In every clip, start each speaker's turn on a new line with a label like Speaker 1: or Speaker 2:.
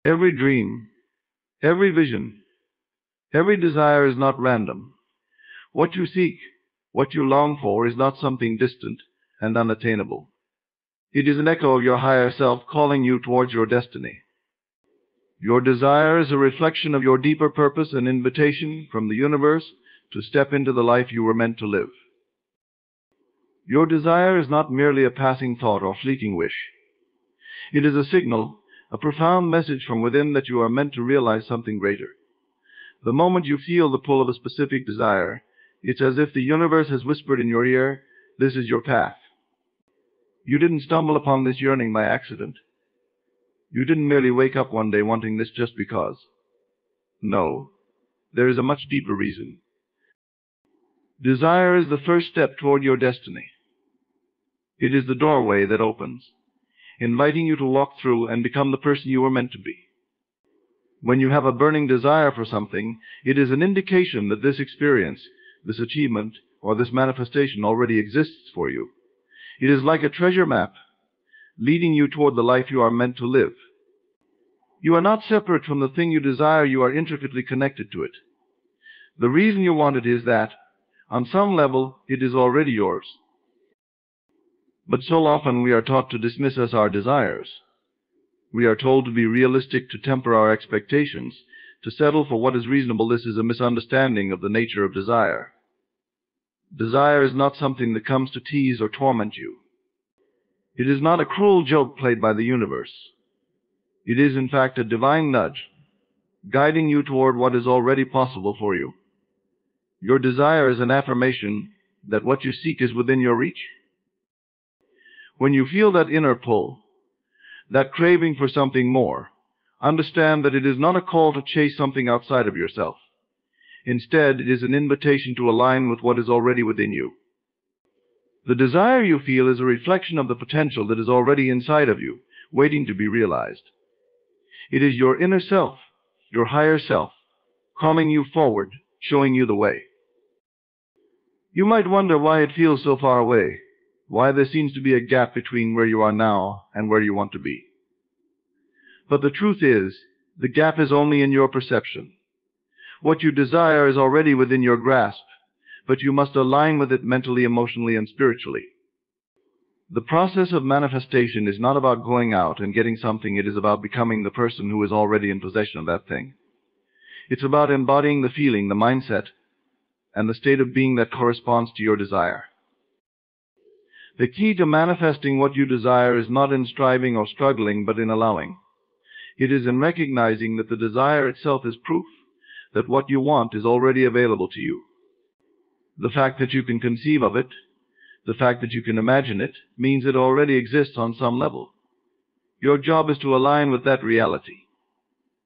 Speaker 1: Every dream, every vision, every desire is not random. What you seek, what you long for, is not something distant and unattainable. It is an echo of your higher self calling you towards your destiny. Your desire is a reflection of your deeper purpose, an invitation from the universe to step into the life you were meant to live. Your desire is not merely a passing thought or fleeting wish. It is a signal, a profound message from within that you are meant to realize something greater. The moment you feel the pull of a specific desire, it's as if the universe has whispered in your ear, "This is your path." You didn't stumble upon this yearning by accident. You didn't merely wake up one day wanting this just because. No, there is a much deeper reason. Desire is the first step toward your destiny. It is the doorway that opens, inviting you to walk through and become the person you were meant to be. When you have a burning desire for something, it is an indication that this experience, this achievement, or this manifestation already exists for you. It is like a treasure map, leading you toward the life you are meant to live. You are not separate from the thing you desire, you are intricately connected to it. The reason you want it is that, on some level, it is already yours. But so often we are taught to dismiss as our desires. We are told to be realistic, to temper our expectations, to settle for what is reasonable. This is a misunderstanding of the nature of desire. Desire is not something that comes to tease or torment you. It is not a cruel joke played by the universe. It is, in fact, a divine nudge, guiding you toward what is already possible for you. Your desire is an affirmation that what you seek is within your reach. When you feel that inner pull, that craving for something more, understand that it is not a call to chase something outside of yourself. Instead, it is an invitation to align with what is already within you. The desire you feel is a reflection of the potential that is already inside of you, waiting to be realized. It is your inner self, your higher self, calling you forward, showing you the way. You might wonder why it feels so far away, why there seems to be a gap between where you are now and where you want to be. But the truth is, the gap is only in your perception. What you desire is already within your grasp, but you must align with it mentally, emotionally, and spiritually. The process of manifestation is not about going out and getting something. It is about becoming the person who is already in possession of that thing. It's about embodying the feeling, the mindset, and the state of being that corresponds to your desire. The key to manifesting what you desire is not in striving or struggling, but in allowing. It is in recognizing that the desire itself is proof that what you want is already available to you. The fact that you can conceive of it, the fact that you can imagine it, means it already exists on some level. Your job is to align with that reality.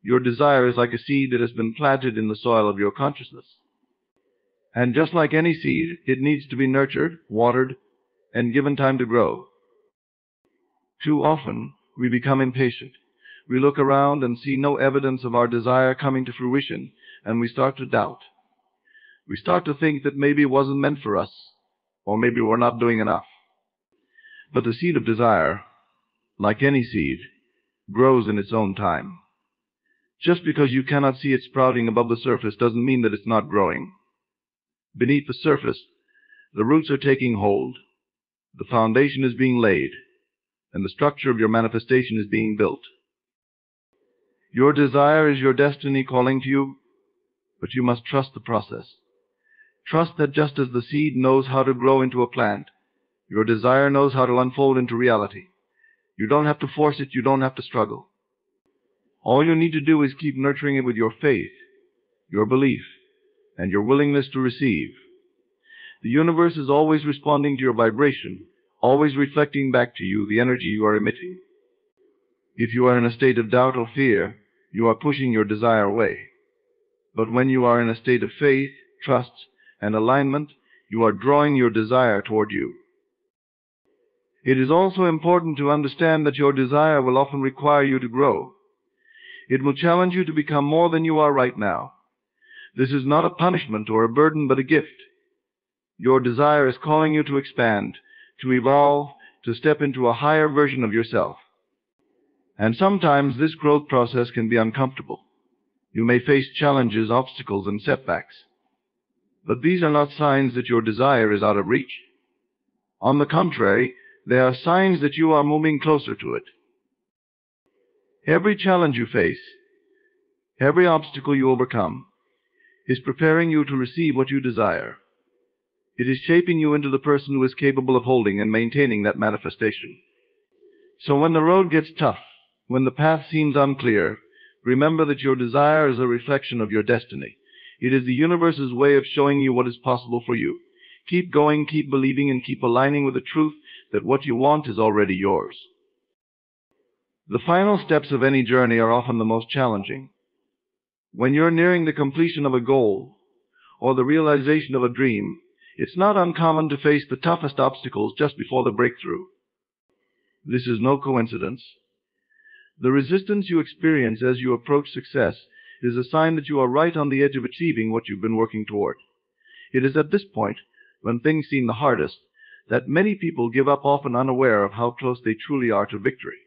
Speaker 1: Your desire is like a seed that has been planted in the soil of your consciousness. And just like any seed, it needs to be nurtured, watered, and given time to grow. Too often, we become impatient. We look around and see no evidence of our desire coming to fruition, and we start to doubt. We start to think that maybe it wasn't meant for us, or maybe we're not doing enough. But the seed of desire, like any seed, grows in its own time. Just because you cannot see it sprouting above the surface doesn't mean that it's not growing. Beneath the surface, the roots are taking hold, the foundation is being laid, and the structure of your manifestation is being built. Your desire is your destiny calling to you, but you must trust the process. Trust that just as the seed knows how to grow into a plant, your desire knows how to unfold into reality. You don't have to force it, you don't have to struggle. All you need to do is keep nurturing it with your faith, your belief, and your willingness to receive. The universe is always responding to your vibration, always reflecting back to you the energy you are emitting. If you are in a state of doubt or fear, you are pushing your desire away. But when you are in a state of faith, trust, and alignment, you are drawing your desire toward you. It is also important to understand that your desire will often require you to grow. It will challenge you to become more than you are right now. This is not a punishment or a burden, but a gift. Your desire is calling you to expand, to evolve, to step into a higher version of yourself. And sometimes this growth process can be uncomfortable. You may face challenges, obstacles, and setbacks. But these are not signs that your desire is out of reach. On the contrary, they are signs that you are moving closer to it. Every challenge you face, every obstacle you overcome, is preparing you to receive what you desire. It is shaping you into the person who is capable of holding and maintaining that manifestation. So when the road gets tough, when the path seems unclear, remember that your desire is a reflection of your destiny. It is the universe's way of showing you what is possible for you. Keep going, keep believing, and keep aligning with the truth that what you want is already yours. The final steps of any journey are often the most challenging. When you're nearing the completion of a goal or the realization of a dream, it's not uncommon to face the toughest obstacles just before the breakthrough. This is no coincidence. The resistance you experience as you approach success is a sign that you are right on the edge of achieving what you've been working toward. It is at this point, when things seem the hardest, that many people give up, often unaware of how close they truly are to victory.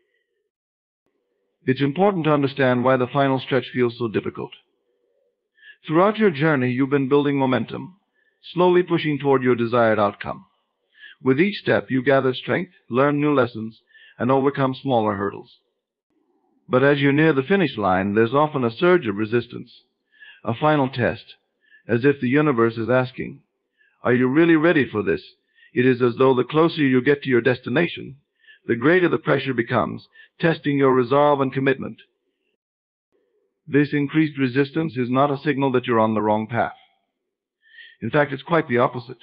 Speaker 1: It's important to understand why the final stretch feels so difficult. Throughout your journey, you've been building momentum, slowly pushing toward your desired outcome. With each step, you gather strength, learn new lessons, and overcome smaller hurdles. But as you near the finish line, there's often a surge of resistance, a final test, as if the universe is asking, "Are you really ready for this?" It is as though the closer you get to your destination, the greater the pressure becomes, testing your resolve and commitment. This increased resistance is not a signal that you're on the wrong path. In fact, it's quite the opposite.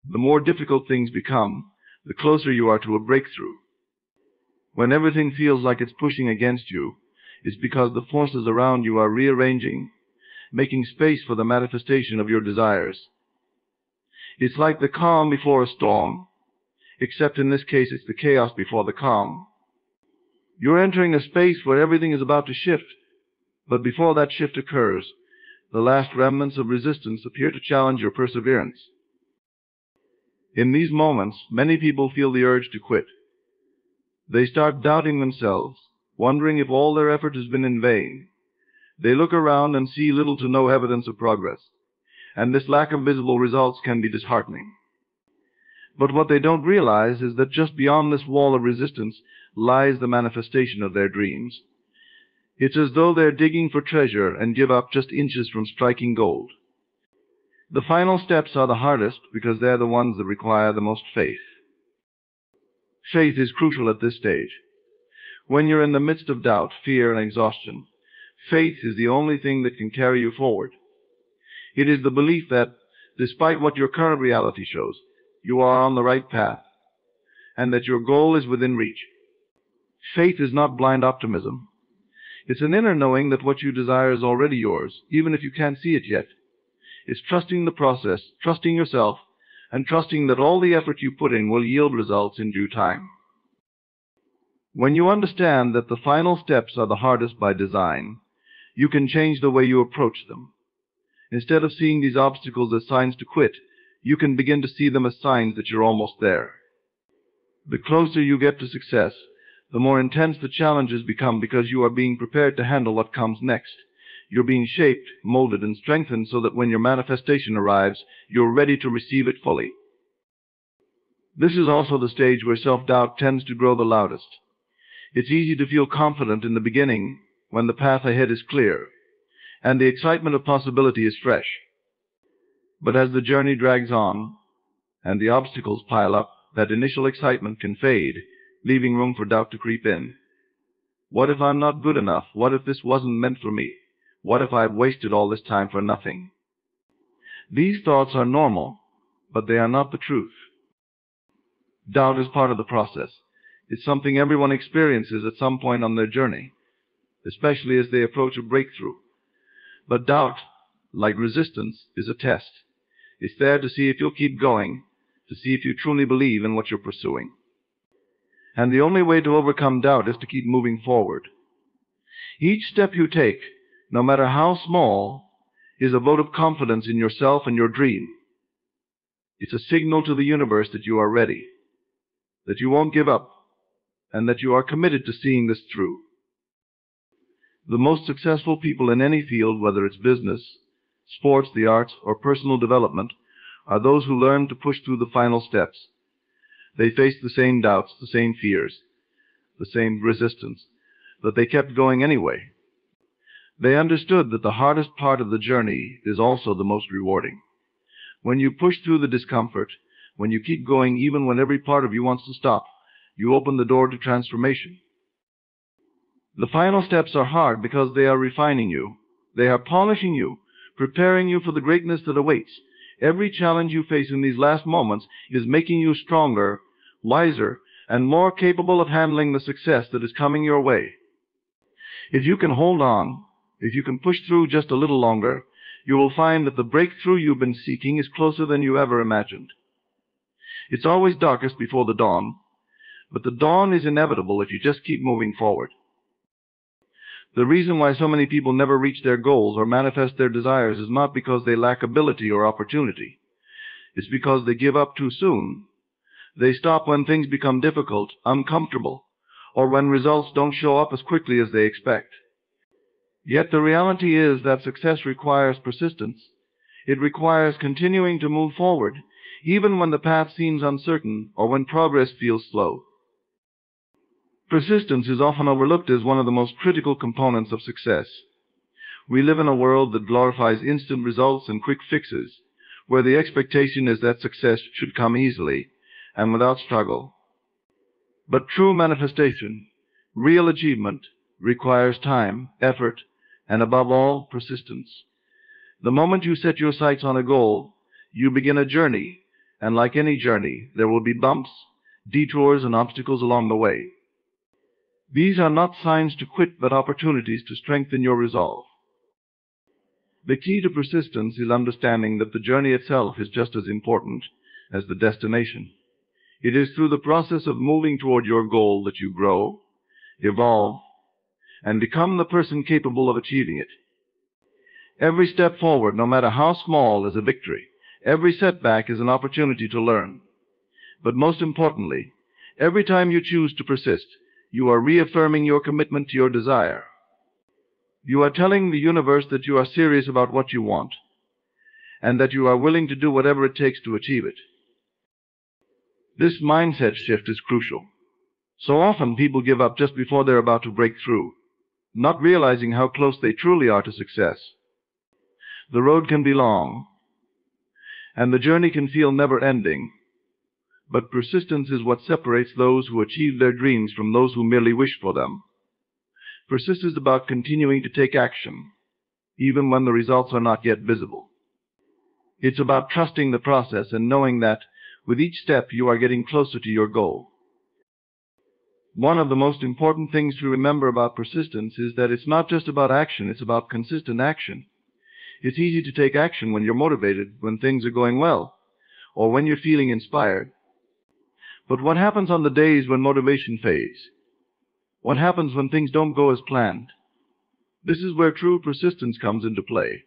Speaker 1: The more difficult things become, the closer you are to a breakthrough. When everything feels like it's pushing against you, it's because the forces around you are rearranging, making space for the manifestation of your desires. It's like the calm before a storm, except in this case it's the chaos before the calm. You're entering a space where everything is about to shift, but before that shift occurs, the last remnants of resistance appear to challenge your perseverance. In these moments, many people feel the urge to quit. They start doubting themselves, wondering if all their effort has been in vain. They look around and see little to no evidence of progress, and this lack of visible results can be disheartening. But what they don't realize is that just beyond this wall of resistance lies the manifestation of their dreams. It's as though they're digging for treasure and give up just inches from striking gold. The final steps are the hardest because they're the ones that require the most faith. Faith is crucial at this stage. When you're in the midst of doubt, fear, and exhaustion, faith is the only thing that can carry you forward. It is the belief that, despite what your current reality shows, you are on the right path, and that your goal is within reach. Faith is not blind optimism. It's an inner knowing that what you desire is already yours, even if you can't see it yet. It's trusting the process, trusting yourself, and trusting that all the effort you put in will yield results in due time. When you understand that the final steps are the hardest by design, you can change the way you approach them. Instead of seeing these obstacles as signs to quit, you can begin to see them as signs that you're almost there. The closer you get to success, the more intense the challenges become because you are being prepared to handle what comes next. You're being shaped, molded, and strengthened so that when your manifestation arrives, you're ready to receive it fully. This is also the stage where self-doubt tends to grow the loudest. It's easy to feel confident in the beginning when the path ahead is clear, and the excitement of possibility is fresh. But as the journey drags on, and the obstacles pile up, that initial excitement can fade, leaving room for doubt to creep in. What if I'm not good enough? What if this wasn't meant for me? What if I've wasted all this time for nothing? These thoughts are normal, but they are not the truth. Doubt is part of the process. It's something everyone experiences at some point on their journey, especially as they approach a breakthrough. But doubt, like resistance, is a test. It's there to see if you'll keep going, to see if you truly believe in what you're pursuing. And the only way to overcome doubt is to keep moving forward. Each step you take, no matter how small, is a vote of confidence in yourself and your dream. It's a signal to the universe that you are ready, that you won't give up, and that you are committed to seeing this through. The most successful people in any field, whether it's business, sports, the arts, or personal development, are those who learn to push through the final steps. They faced the same doubts, the same fears, the same resistance, but they kept going anyway. They understood that the hardest part of the journey is also the most rewarding. When you push through the discomfort, when you keep going even when every part of you wants to stop, you open the door to transformation. The final steps are hard because they are refining you. They are polishing you, preparing you for the greatness that awaits. Every challenge you face in these last moments is making you stronger, wiser, and more capable of handling the success that is coming your way. If you can hold on, if you can push through just a little longer, you will find that the breakthrough you've been seeking is closer than you ever imagined. It's always darkest before the dawn, but the dawn is inevitable if you just keep moving forward. The reason why so many people never reach their goals or manifest their desires is not because they lack ability or opportunity. It's because they give up too soon. They stop when things become difficult, uncomfortable, or when results don't show up as quickly as they expect. Yet the reality is that success requires persistence. It requires continuing to move forward, even when the path seems uncertain or when progress feels slow. Persistence is often overlooked as one of the most critical components of success. We live in a world that glorifies instant results and quick fixes, where the expectation is that success should come easily and without struggle. But true manifestation, real achievement, requires time, effort, and above all, persistence. The moment you set your sights on a goal, you begin a journey, and like any journey, there will be bumps, detours, and obstacles along the way. These are not signs to quit, but opportunities to strengthen your resolve. The key to persistence is understanding that the journey itself is just as important as the destination. It is through the process of moving toward your goal that you grow, evolve, and become the person capable of achieving it. Every step forward, no matter how small, is a victory. Every setback is an opportunity to learn. But most importantly, every time you choose to persist, you are reaffirming your commitment to your desire. You are telling the universe that you are serious about what you want, and that you are willing to do whatever it takes to achieve it. This mindset shift is crucial. So often people give up just before they're about to break through, not realizing how close they truly are to success. The road can be long, and the journey can feel never-ending, but persistence is what separates those who achieve their dreams from those who merely wish for them. Persistence is about continuing to take action, even when the results are not yet visible. It's about trusting the process and knowing that, with each step, you are getting closer to your goal. One of the most important things to remember about persistence is that it's not just about action, it's about consistent action. It's easy to take action when you're motivated, when things are going well, or when you're feeling inspired. But what happens on the days when motivation fades? What happens when things don't go as planned? This is where true persistence comes into play.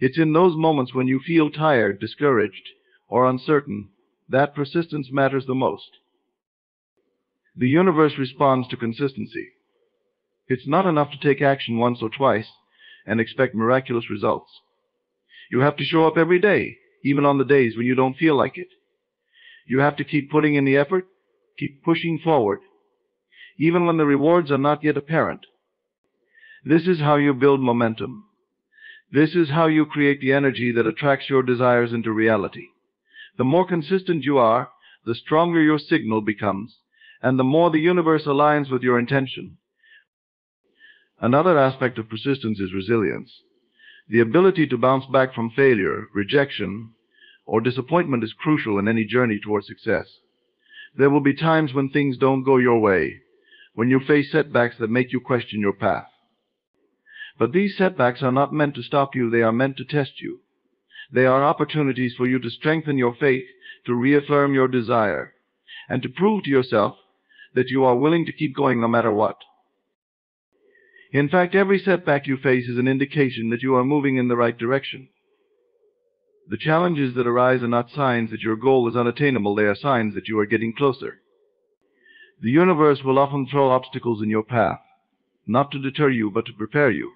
Speaker 1: It's in those moments when you feel tired, discouraged, or uncertain that persistence matters the most. The universe responds to consistency. It's not enough to take action once or twice and expect miraculous results. You have to show up every day, even on the days when you don't feel like it. You have to keep putting in the effort, keep pushing forward, even when the rewards are not yet apparent. This is how you build momentum. This is how you create the energy that attracts your desires into reality. The more consistent you are, the stronger your signal becomes, and the more the universe aligns with your intention. Another aspect of persistence is resilience. The ability to bounce back from failure, rejection, or disappointment is crucial in any journey toward success. There will be times when things don't go your way, when you face setbacks that make you question your path. But these setbacks are not meant to stop you, they are meant to test you. They are opportunities for you to strengthen your faith, to reaffirm your desire, and to prove to yourself that you are willing to keep going no matter what. In fact, every setback you face is an indication that you are moving in the right direction. The challenges that arise are not signs that your goal is unattainable, they are signs that you are getting closer. The universe will often throw obstacles in your path, not to deter you, but to prepare you.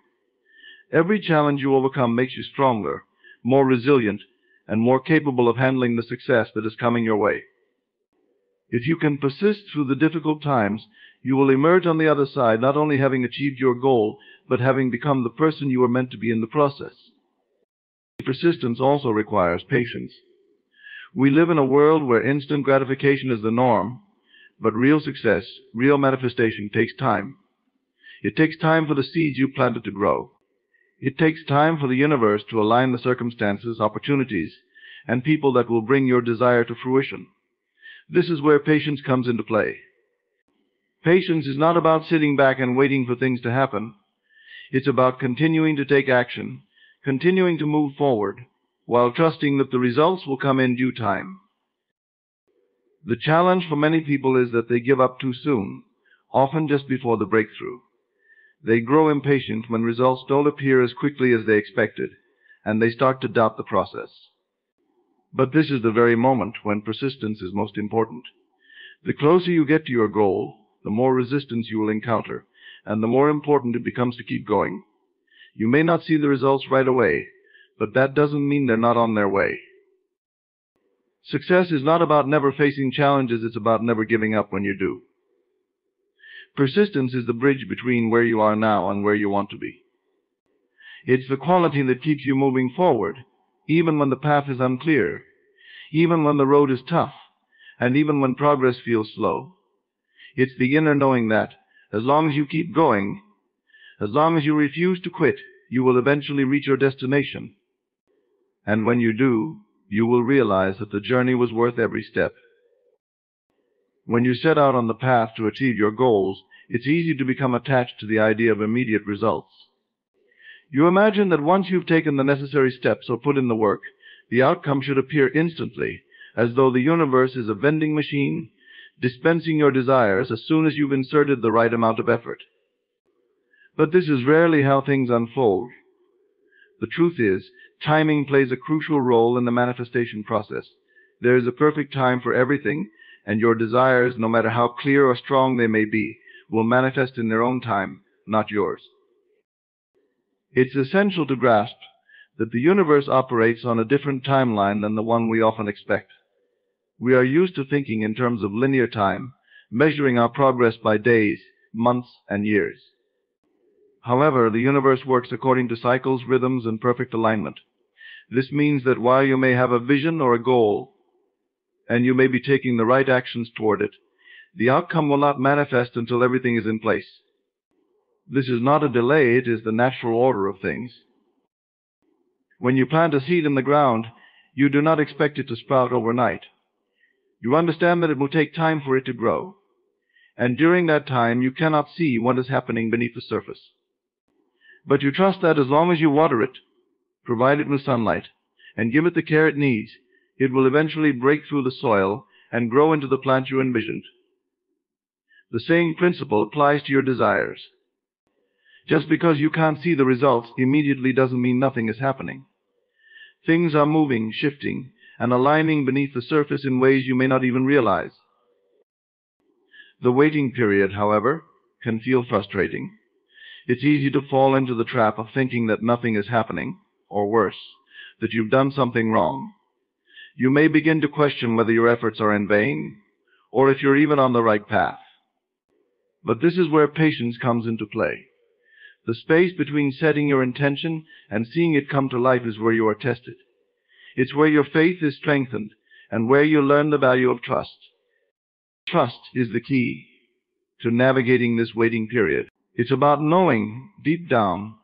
Speaker 1: Every challenge you overcome makes you stronger, more resilient, and more capable of handling the success that is coming your way. If you can persist through the difficult times, you will emerge on the other side not only having achieved your goal, but having become the person you were meant to be in the process. Persistence also requires patience. We live in a world where instant gratification is the norm, but real success, real manifestation takes time. It takes time for the seeds you planted to grow. It takes time for the universe to align the circumstances, opportunities, and people that will bring your desire to fruition. This is where patience comes into play. Patience is not about sitting back and waiting for things to happen. It's about continuing to take action, continuing to move forward, while trusting that the results will come in due time. The challenge for many people is that they give up too soon, often just before the breakthrough. They grow impatient when results don't appear as quickly as they expected, and they start to doubt the process. But this is the very moment when persistence is most important. The closer you get to your goal, the more resistance you will encounter, and the more important it becomes to keep going. You may not see the results right away, but that doesn't mean they're not on their way. Success is not about never facing challenges, it's about never giving up when you do. Persistence is the bridge between where you are now and where you want to be. It's the quality that keeps you moving forward, even when the path is unclear, even when the road is tough, and even when progress feels slow. It's the inner knowing that, as long as you keep going, as long as you refuse to quit, you will eventually reach your destination. And when you do, you will realize that the journey was worth every step. When you set out on the path to achieve your goals, it's easy to become attached to the idea of immediate results. You imagine that once you've taken the necessary steps or put in the work, the outcome should appear instantly, as though the universe is a vending machine, dispensing your desires as soon as you've inserted the right amount of effort. But this is rarely how things unfold. The truth is, timing plays a crucial role in the manifestation process. There is a perfect time for everything, and your desires, no matter how clear or strong they may be, will manifest in their own time, not yours. It's essential to grasp that the universe operates on a different timeline than the one we often expect. We are used to thinking in terms of linear time, measuring our progress by days, months, and years. However, the universe works according to cycles, rhythms, and perfect alignment. This means that while you may have a vision or a goal, and you may be taking the right actions toward it, the outcome will not manifest until everything is in place. This is not a delay, it is the natural order of things. When you plant a seed in the ground, you do not expect it to sprout overnight. You understand that it will take time for it to grow, and during that time you cannot see what is happening beneath the surface. But you trust that as long as you water it, provide it with sunlight, and give it the care it needs, it will eventually break through the soil and grow into the plant you envisioned. The same principle applies to your desires. Just because you can't see the results immediately doesn't mean nothing is happening. Things are moving, shifting, and aligning beneath the surface in ways you may not even realize. The waiting period, however, can feel frustrating. It's easy to fall into the trap of thinking that nothing is happening, or worse, that you've done something wrong. You may begin to question whether your efforts are in vain, or if you're even on the right path. But this is where patience comes into play. The space between setting your intention and seeing it come to life is where you are tested. It's where your faith is strengthened and where you learn the value of trust. Trust is the key to navigating this waiting period. It's about knowing, deep down,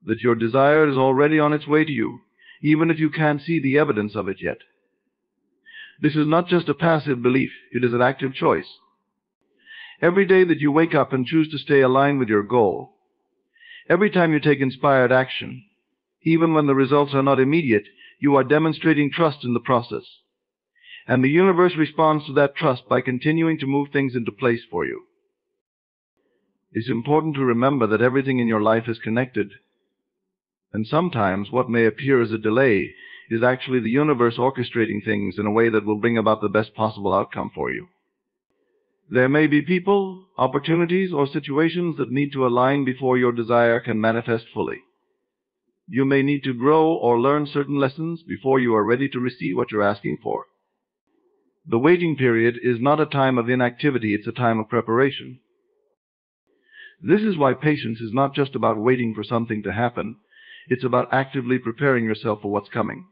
Speaker 1: that your desire is already on its way to you, even if you can't see the evidence of it yet. This is not just a passive belief, it is an active choice. Every day that you wake up and choose to stay aligned with your goal, every time you take inspired action, even when the results are not immediate, you are demonstrating trust in the process. And the universe responds to that trust by continuing to move things into place for you. It's important to remember that everything in your life is connected. And sometimes what may appear as a delay is actually the universe orchestrating things in a way that will bring about the best possible outcome for you. There may be people, opportunities, or situations that need to align before your desire can manifest fully. You may need to grow or learn certain lessons before you are ready to receive what you're asking for. The waiting period is not a time of inactivity, it's a time of preparation. This is why patience is not just about waiting for something to happen, it's about actively preparing yourself for what's coming.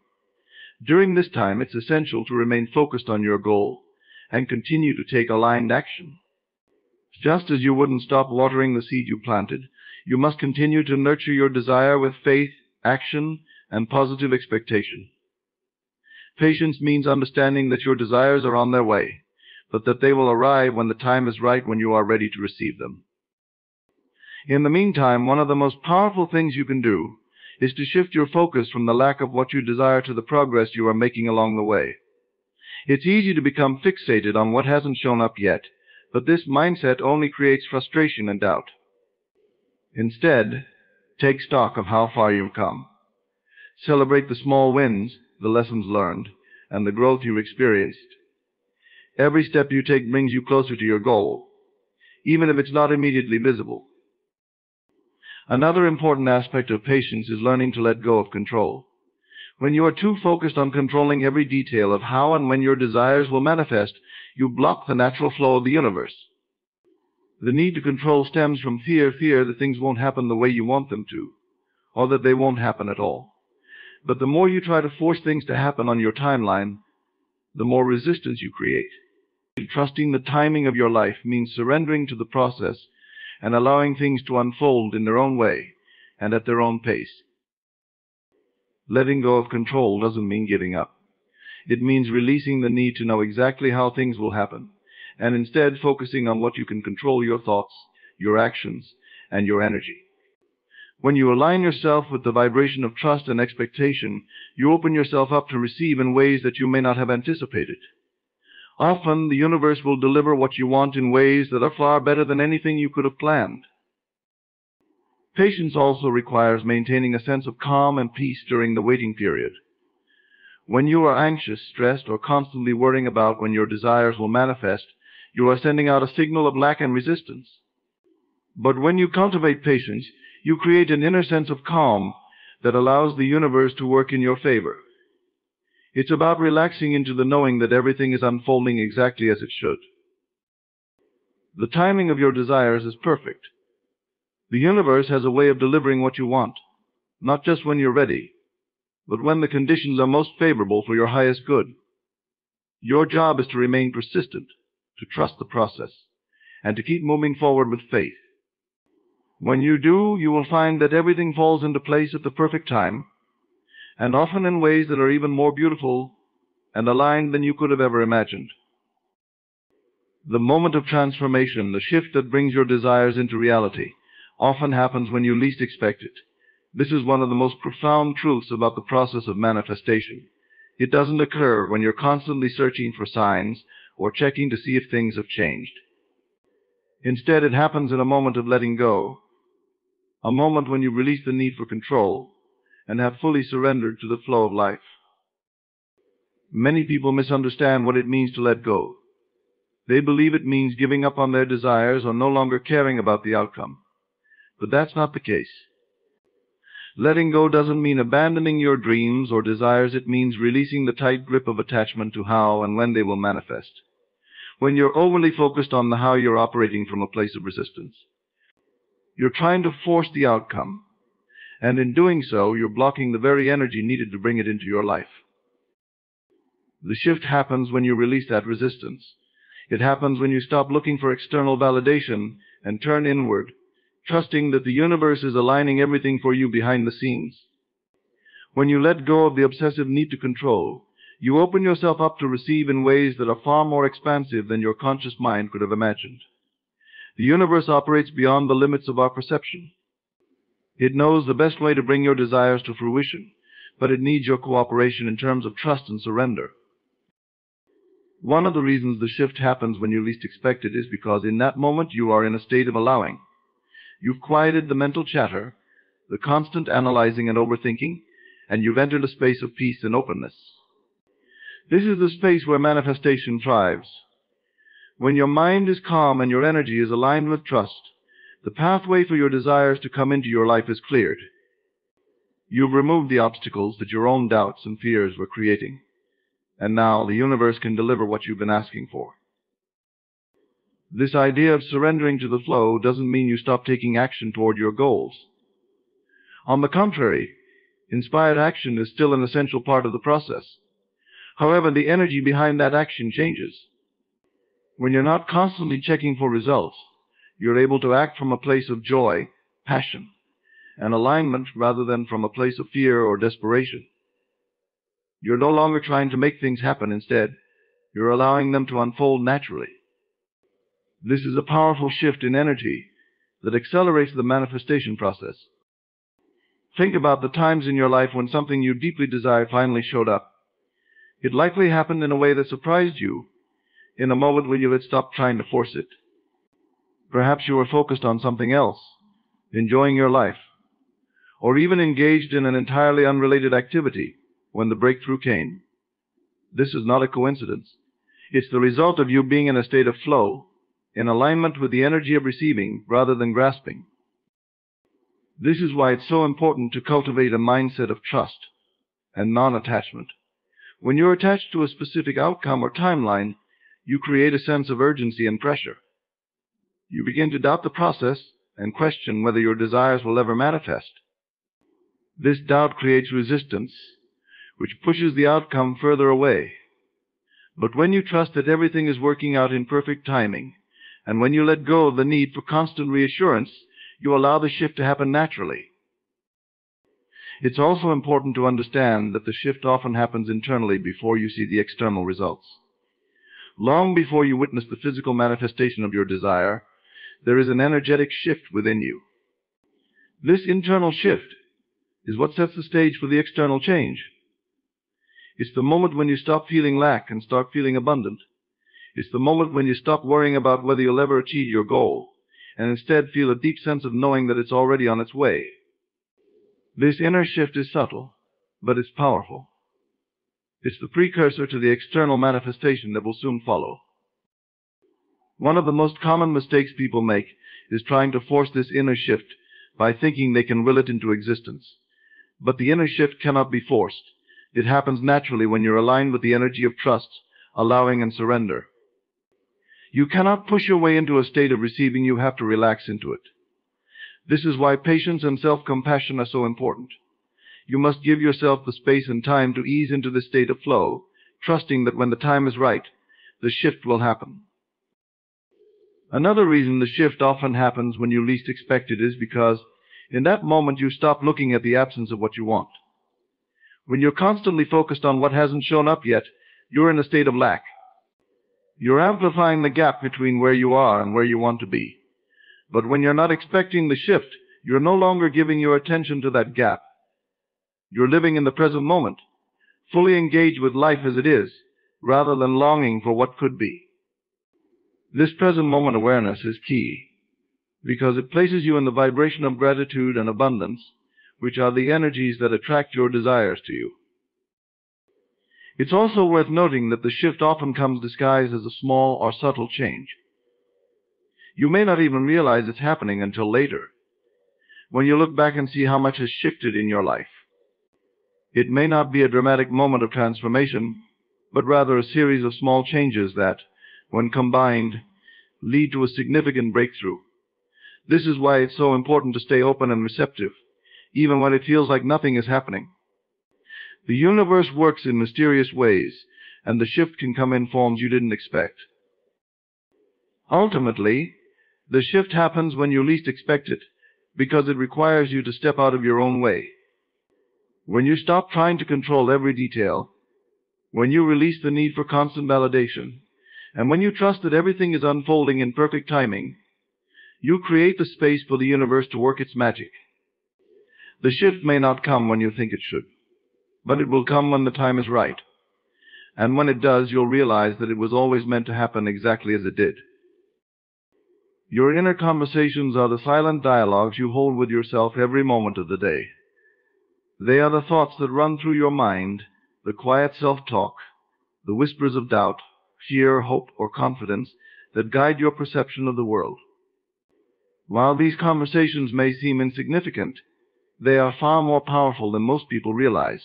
Speaker 1: During this time, it's essential to remain focused on your goal and continue to take aligned action. Just as you wouldn't stop watering the seed you planted, you must continue to nurture your desire with faith, action, and positive expectation. Patience means understanding that your desires are on their way, but that they will arrive when the time is right, when you are ready to receive them. In the meantime, one of the most powerful things you can do is to shift your focus from the lack of what you desire to the progress you are making along the way. It's easy to become fixated on what hasn't shown up yet, but this mindset only creates frustration and doubt. Instead, take stock of how far you've come. Celebrate the small wins, the lessons learned, and the growth you experienced. Every step you take brings you closer to your goal, even if it's not immediately visible. Another important aspect of patience is learning to let go of control. When you are too focused on controlling every detail of how and when your desires will manifest, you block the natural flow of the universe. The need to control stems from fear that things won't happen the way you want them to, or that they won't happen at all. But the more you try to force things to happen on your timeline, the more resistance you create. Trusting the timing of your life means surrendering to the process and allowing things to unfold in their own way and at their own pace. Letting go of control doesn't mean giving up. It means releasing the need to know exactly how things will happen, and instead focusing on what you can control: your thoughts, your actions, and your energy. When you align yourself with the vibration of trust and expectation, you open yourself up to receive in ways that you may not have anticipated. Often, the universe will deliver what you want in ways that are far better than anything you could have planned. Patience also requires maintaining a sense of calm and peace during the waiting period. When you are anxious, stressed, or constantly worrying about when your desires will manifest, you are sending out a signal of lack and resistance. But when you cultivate patience, you create an inner sense of calm that allows the universe to work in your favor. It's about relaxing into the knowing that everything is unfolding exactly as it should. The timing of your desires is perfect. The universe has a way of delivering what you want, not just when you're ready, but when the conditions are most favorable for your highest good. Your job is to remain persistent, to trust the process, and to keep moving forward with faith. When you do, you will find that everything falls into place at the perfect time, and often in ways that are even more beautiful and aligned than you could have ever imagined. The moment of transformation, the shift that brings your desires into reality, often happens when you least expect it. This is one of the most profound truths about the process of manifestation. It doesn't occur when you're constantly searching for signs or checking to see if things have changed. Instead, it happens in a moment of letting go, a moment when you release the need for control and have fully surrendered to the flow of life. Many people misunderstand what it means to let go. They believe it means giving up on their desires or no longer caring about the outcome. But that's not the case. Letting go doesn't mean abandoning your dreams or desires. It means releasing the tight grip of attachment to how and when they will manifest. When you're overly focused on the how, you're operating from a place of resistance. You're trying to force the outcome, and in doing so, you're blocking the very energy needed to bring it into your life. The shift happens when you release that resistance. It happens when you stop looking for external validation and turn inward, trusting that the universe is aligning everything for you behind the scenes. When you let go of the obsessive need to control, you open yourself up to receive in ways that are far more expansive than your conscious mind could have imagined. The universe operates beyond the limits of our perception. It knows the best way to bring your desires to fruition, but it needs your cooperation in terms of trust and surrender. One of the reasons the shift happens when you least expect it is because in that moment you are in a state of allowing. You've quieted the mental chatter, the constant analyzing and overthinking, and you've entered a space of peace and openness. This is the space where manifestation thrives. When your mind is calm and your energy is aligned with trust, the pathway for your desires to come into your life is cleared. You've removed the obstacles that your own doubts and fears were creating, and now the universe can deliver what you've been asking for. This idea of surrendering to the flow doesn't mean you stop taking action toward your goals. On the contrary, inspired action is still an essential part of the process. However, the energy behind that action changes. When you're not constantly checking for results, you're able to act from a place of joy, passion, and alignment rather than from a place of fear or desperation. You're no longer trying to make things happen. Instead, you're allowing them to unfold naturally. This is a powerful shift in energy that accelerates the manifestation process. Think about the times in your life when something you deeply desired finally showed up. It likely happened in a way that surprised you, in a moment when you had stopped trying to force it. Perhaps you were focused on something else, enjoying your life, or even engaged in an entirely unrelated activity when the breakthrough came. This is not a coincidence. It's the result of you being in a state of flow, in alignment with the energy of receiving rather than grasping. This is why it's so important to cultivate a mindset of trust and non-attachment. When you're attached to a specific outcome or timeline, you create a sense of urgency and pressure. You begin to doubt the process and question whether your desires will ever manifest. This doubt creates resistance, which pushes the outcome further away. But when you trust that everything is working out in perfect timing, and when you let go of the need for constant reassurance, you allow the shift to happen naturally. It's also important to understand that the shift often happens internally before you see the external results. Long before you witness the physical manifestation of your desire, there is an energetic shift within you. This internal shift is what sets the stage for the external change. It's the moment when you stop feeling lack and start feeling abundant. It's the moment when you stop worrying about whether you'll ever achieve your goal, and instead feel a deep sense of knowing that it's already on its way. This inner shift is subtle, but it's powerful. It's the precursor to the external manifestation that will soon follow. One of the most common mistakes people make is trying to force this inner shift by thinking they can will it into existence. But the inner shift cannot be forced. It happens naturally when you're aligned with the energy of trust, allowing and surrender. You cannot push your way into a state of receiving. You have to relax into it. This is why patience and self-compassion are so important. You must give yourself the space and time to ease into this state of flow, trusting that when the time is right, the shift will happen. Another reason the shift often happens when you least expect it is because in that moment you stop looking at the absence of what you want. When you're constantly focused on what hasn't shown up yet, you're in a state of lack. You're amplifying the gap between where you are and where you want to be. But when you're not expecting the shift, you're no longer giving your attention to that gap. You're living in the present moment, fully engaged with life as it is, rather than longing for what could be. This present moment awareness is key, because it places you in the vibration of gratitude and abundance, which are the energies that attract your desires to you. It's also worth noting that the shift often comes disguised as a small or subtle change. You may not even realize it's happening until later, when you look back and see how much has shifted in your life. It may not be a dramatic moment of transformation, but rather a series of small changes that, when combined, lead to a significant breakthrough. This is why it's so important to stay open and receptive, even when it feels like nothing is happening. The universe works in mysterious ways, and the shift can come in forms you didn't expect. Ultimately, the shift happens when you least expect it, because it requires you to step out of your own way. When you stop trying to control every detail, when you release the need for constant validation, and when you trust that everything is unfolding in perfect timing, you create the space for the universe to work its magic. The shift may not come when you think it should, but it will come when the time is right. And when it does, you'll realize that it was always meant to happen exactly as it did. Your inner conversations are the silent dialogues you hold with yourself every moment of the day. They are the thoughts that run through your mind, the quiet self-talk, the whispers of doubt, fear, hope, or confidence that guide your perception of the world. While these conversations may seem insignificant, they are far more powerful than most people realize.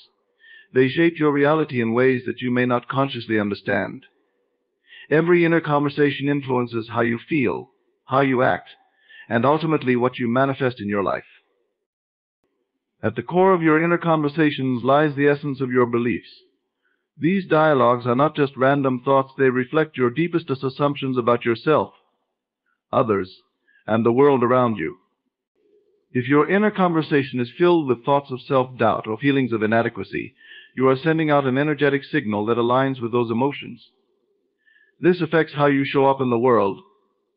Speaker 1: They shape your reality in ways that you may not consciously understand. Every inner conversation influences how you feel, how you act, and ultimately what you manifest in your life. At the core of your inner conversations lies the essence of your beliefs. These dialogues are not just random thoughts, they reflect your deepest assumptions about yourself, others, and the world around you. If your inner conversation is filled with thoughts of self-doubt or feelings of inadequacy, you are sending out an energetic signal that aligns with those emotions. This affects how you show up in the world,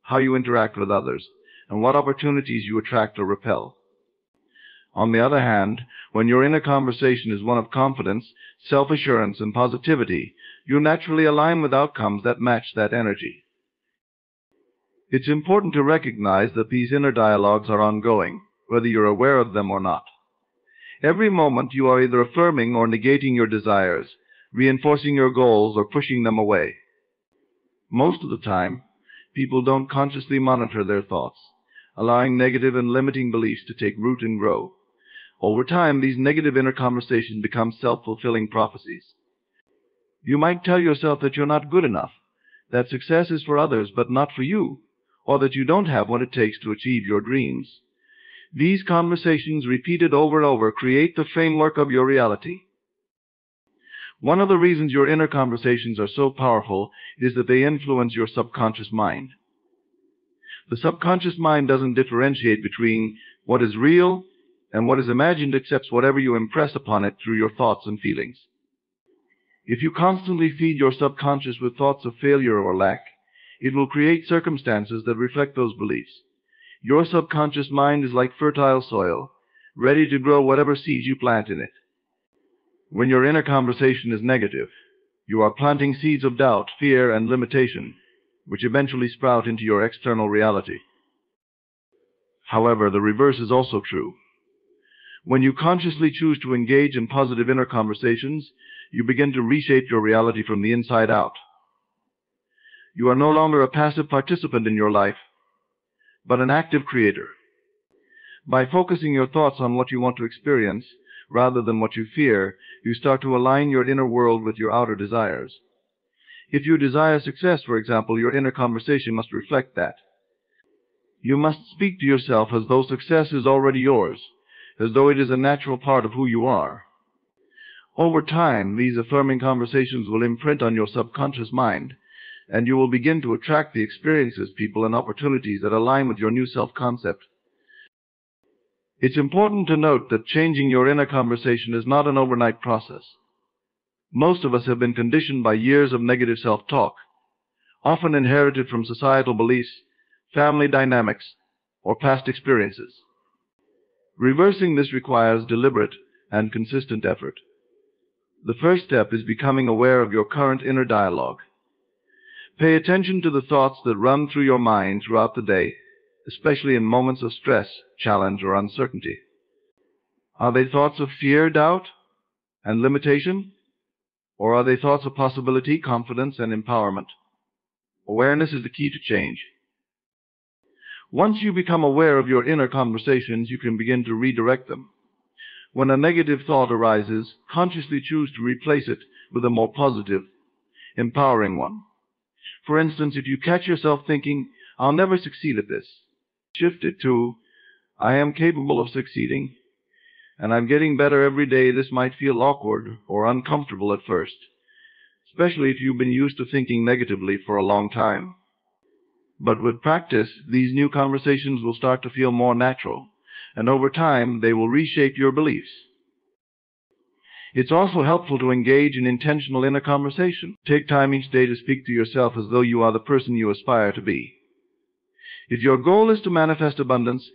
Speaker 1: how you interact with others, and what opportunities you attract or repel. On the other hand, when your inner conversation is one of confidence, self-assurance, and positivity, you naturally align with outcomes that match that energy. It's important to recognize that these inner dialogues are ongoing, whether you're aware of them or not. Every moment you are either affirming or negating your desires, reinforcing your goals or pushing them away. Most of the time, people don't consciously monitor their thoughts, allowing negative and limiting beliefs to take root and grow. Over time, these negative inner conversations become self-fulfilling prophecies. You might tell yourself that you're not good enough, that success is for others but not for you, or that you don't have what it takes to achieve your dreams. These conversations, repeated over and over, create the framework of your reality. One of the reasons your inner conversations are so powerful is that they influence your subconscious mind. The subconscious mind doesn't differentiate between what is real and what is imagined, accepts whatever you impress upon it through your thoughts and feelings. If you constantly feed your subconscious with thoughts of failure or lack, it will create circumstances that reflect those beliefs. Your subconscious mind is like fertile soil, ready to grow whatever seeds you plant in it. When your inner conversation is negative, you are planting seeds of doubt, fear, and limitation, which eventually sprout into your external reality. However, the reverse is also true. When you consciously choose to engage in positive inner conversations, you begin to reshape your reality from the inside out. You are no longer a passive participant in your life, but an active creator. By focusing your thoughts on what you want to experience, rather than what you fear, you start to align your inner world with your outer desires. If you desire success, for example, your inner conversation must reflect that. You must speak to yourself as though success is already yours, as though it is a natural part of who you are. Over time, these affirming conversations will imprint on your subconscious mind, and you will begin to attract the experiences, people, and opportunities that align with your new self-concept. It's important to note that changing your inner conversation is not an overnight process. Most of us have been conditioned by years of negative self-talk, often inherited from societal beliefs, family dynamics, or past experiences. Reversing this requires deliberate and consistent effort. The first step is becoming aware of your current inner dialogue. Pay attention to the thoughts that run through your mind throughout the day, especially in moments of stress, challenge, or uncertainty. Are they thoughts of fear, doubt, and limitation? Or are they thoughts of possibility, confidence, and empowerment? Awareness is the key to change. Once you become aware of your inner conversations, you can begin to redirect them. When a negative thought arises, consciously choose to replace it with a more positive, empowering one. For instance, if you catch yourself thinking, "I'll never succeed at this," shift it to, "I am capable of succeeding, and I'm getting better every day." This might feel awkward or uncomfortable at first, especially if you've been used to thinking negatively for a long time. But with practice, these new conversations will start to feel more natural, and over time, they will reshape your beliefs. It's also helpful to engage in intentional inner conversation. Take time each day to speak to yourself as though you are the person you aspire to be. If your goal is to manifest abundance,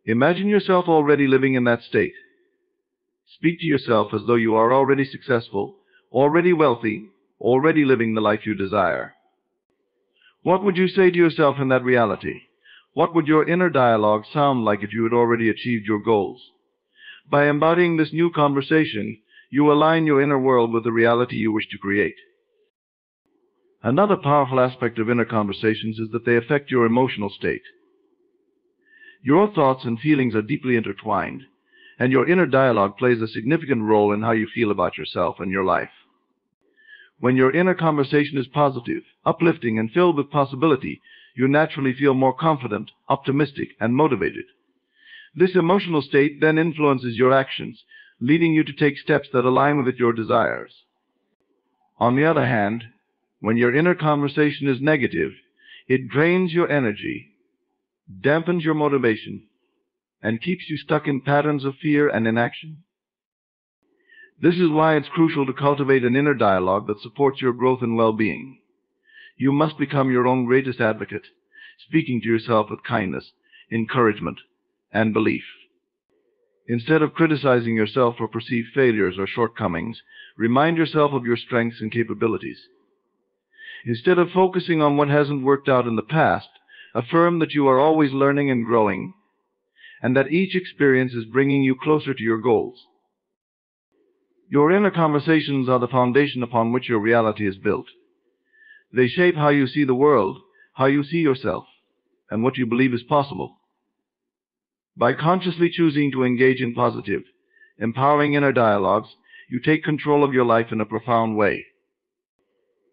Speaker 1: imagine yourself already living in that state. Speak to yourself as though you are already successful, already wealthy, already living the life you desire. What would you say to yourself in that reality? What would your inner dialogue sound like if you had already achieved your goals? By embodying this new conversation, you align your inner world with the reality you wish to create. Another powerful aspect of inner conversations is that they affect your emotional state. Your thoughts and feelings are deeply intertwined, and your inner dialogue plays a significant role in how you feel about yourself and your life. When your inner conversation is positive, uplifting, and filled with possibility, you naturally feel more confident, optimistic, and motivated. This emotional state then influences your actions, leading you to take steps that align with your desires. On the other hand, when your inner conversation is negative, it drains your energy, dampens your motivation, and keeps you stuck in patterns of fear and inaction. This is why it's crucial to cultivate an inner dialogue that supports your growth and well-being. You must become your own greatest advocate, speaking to yourself with kindness, encouragement, and belief. Instead of criticizing yourself for perceived failures or shortcomings, remind yourself of your strengths and capabilities. Instead of focusing on what hasn't worked out in the past, affirm that you are always learning and growing, and that each experience is bringing you closer to your goals. Your inner conversations are the foundation upon which your reality is built. They shape how you see the world, how you see yourself, and what you believe is possible. By consciously choosing to engage in positive, empowering inner dialogues, you take control of your life in a profound way.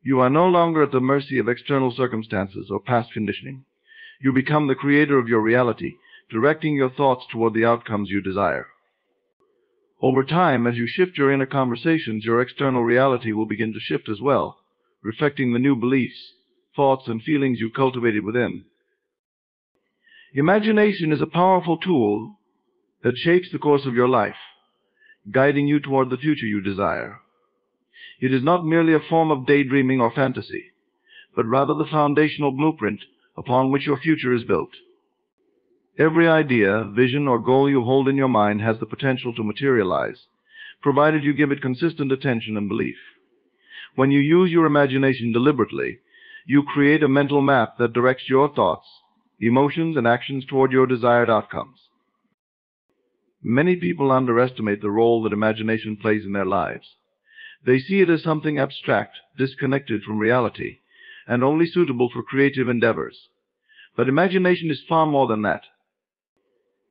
Speaker 1: You are no longer at the mercy of external circumstances or past conditioning. You become the creator of your reality, directing your thoughts toward the outcomes you desire. Over time, as you shift your inner conversations, your external reality will begin to shift as well, reflecting the new beliefs, thoughts, and feelings you cultivated within. Imagination is a powerful tool that shapes the course of your life, guiding you toward the future you desire. It is not merely a form of daydreaming or fantasy, but rather the foundational blueprint upon which your future is built. Every idea, vision, or goal you hold in your mind has the potential to materialize, provided you give it consistent attention and belief. When you use your imagination deliberately, you create a mental map that directs your thoughts, emotions, and actions toward your desired outcomes. Many people underestimate the role that imagination plays in their lives. They see it as something abstract, disconnected from reality, and only suitable for creative endeavors. But imagination is far more than that.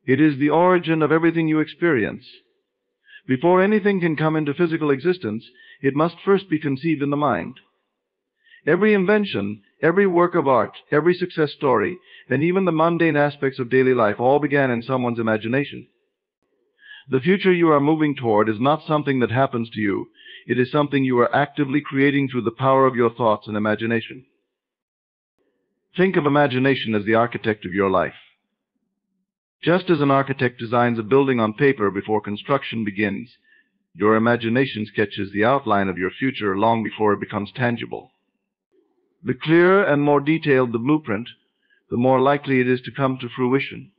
Speaker 1: It is the origin of everything you experience. Before anything can come into physical existence, it must first be conceived in the mind. Every invention, every work of art, every success story, and even the mundane aspects of daily life all began in someone's imagination. The future you are moving toward is not something that happens to you. It is something you are actively creating through the power of your thoughts and imagination. Think of imagination as the architect of your life. Just as an architect designs a building on paper before construction begins, your imagination sketches the outline of your future long before it becomes tangible. The clearer and more detailed the blueprint, the more likely it is to come to fruition.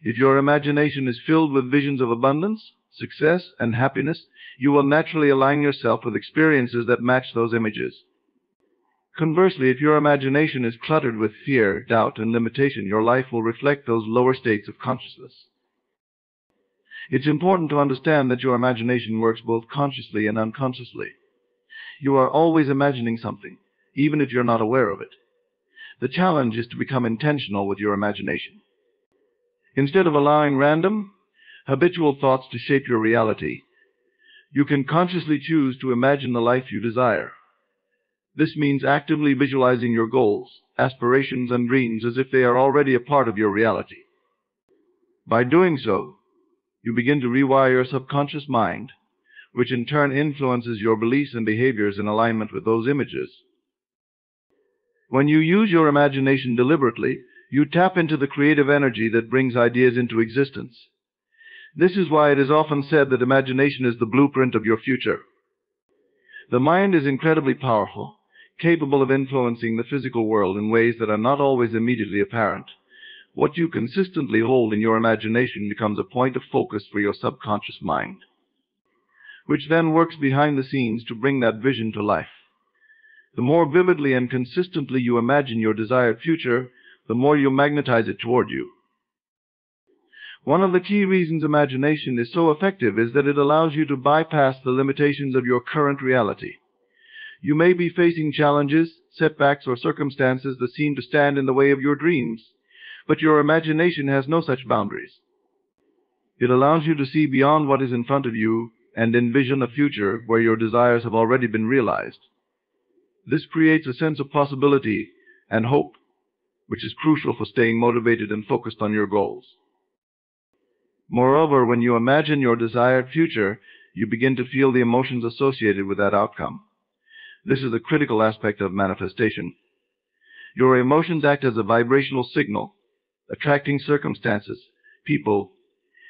Speaker 1: If your imagination is filled with visions of abundance, success, and happiness, you will naturally align yourself with experiences that match those images. Conversely, if your imagination is cluttered with fear, doubt, and limitation, your life will reflect those lower states of consciousness. It's important to understand that your imagination works both consciously and unconsciously. You are always imagining something, even if you're not aware of it. The challenge is to become intentional with your imagination. Instead of allowing random, habitual thoughts to shape your reality, you can consciously choose to imagine the life you desire. This means actively visualizing your goals, aspirations, and dreams as if they are already a part of your reality. By doing so, you begin to rewire your subconscious mind, which in turn influences your beliefs and behaviors in alignment with those images. When you use your imagination deliberately, you tap into the creative energy that brings ideas into existence. This is why it is often said that imagination is the blueprint of your future. The mind is incredibly powerful, capable of influencing the physical world in ways that are not always immediately apparent. What you consistently hold in your imagination becomes a point of focus for your subconscious mind, which then works behind the scenes to bring that vision to life. The more vividly and consistently you imagine your desired future, the more you magnetize it toward you. One of the key reasons imagination is so effective is that it allows you to bypass the limitations of your current reality. You may be facing challenges, setbacks, or circumstances that seem to stand in the way of your dreams, but your imagination has no such boundaries. It allows you to see beyond what is in front of you and envision a future where your desires have already been realized. This creates a sense of possibility and hope, which is crucial for staying motivated and focused on your goals. Moreover, when you imagine your desired future, you begin to feel the emotions associated with that outcome. This is a critical aspect of manifestation. Your emotions act as a vibrational signal, attracting circumstances, people,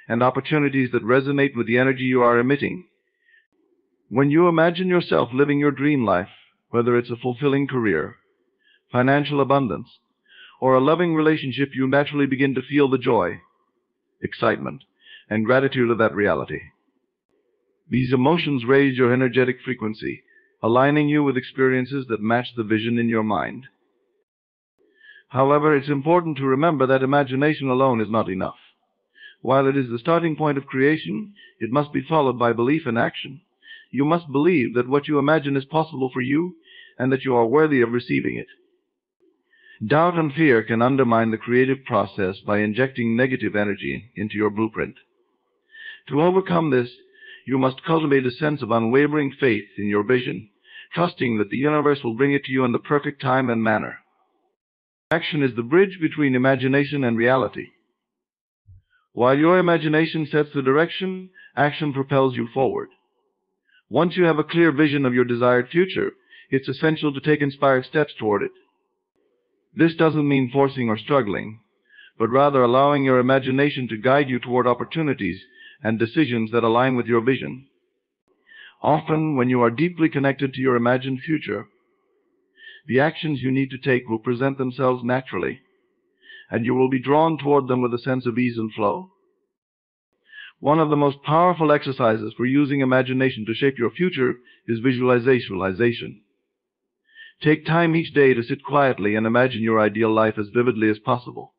Speaker 1: and opportunities that resonate with the energy you are emitting. When you imagine yourself living your dream life, whether it's a fulfilling career, financial abundance, or a loving relationship, you naturally begin to feel the joy, excitement, and gratitude of that reality. These emotions raise your energetic frequency, aligning you with experiences that match the vision in your mind. However, it's important to remember that imagination alone is not enough. While it is the starting point of creation, it must be followed by belief and action. You must believe that what you imagine is possible for you and that you are worthy of receiving it. Doubt and fear can undermine the creative process by injecting negative energy into your blueprint. To overcome this, you must cultivate a sense of unwavering faith in your vision, trusting that the universe will bring it to you in the perfect time and manner. Action is the bridge between imagination and reality. While your imagination sets the direction, action propels you forward. Once you have a clear vision of your desired future, it's essential to take inspired steps toward it. This doesn't mean forcing or struggling, but rather allowing your imagination to guide you toward opportunities and decisions that align with your vision. Often, when you are deeply connected to your imagined future, the actions you need to take will present themselves naturally, and you will be drawn toward them with a sense of ease and flow. One of the most powerful exercises for using imagination to shape your future is visualization. Take time each day to sit quietly and imagine your ideal life as vividly as possible.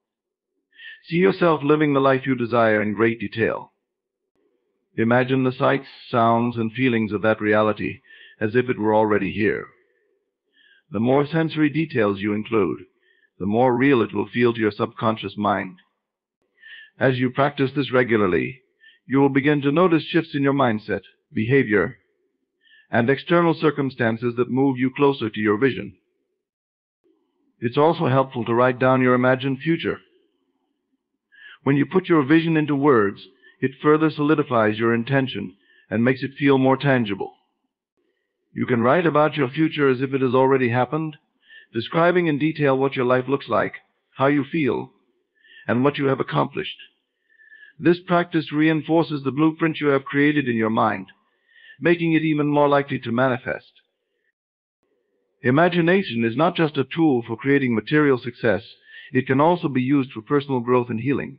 Speaker 1: See yourself living the life you desire in great detail. Imagine the sights, sounds, and feelings of that reality as if it were already here. The more sensory details you include, the more real it will feel to your subconscious mind. As you practice this regularly, you will begin to notice shifts in your mindset, behavior, and external circumstances that move you closer to your vision. It's also helpful to write down your imagined future. When you put your vision into words, it further solidifies your intention and makes it feel more tangible. You can write about your future as if it has already happened, describing in detail what your life looks like, how you feel, and what you have accomplished. This practice reinforces the blueprint you have created in your mind, making it even more likely to manifest. Imagination is not just a tool for creating material success, it can also be used for personal growth and healing.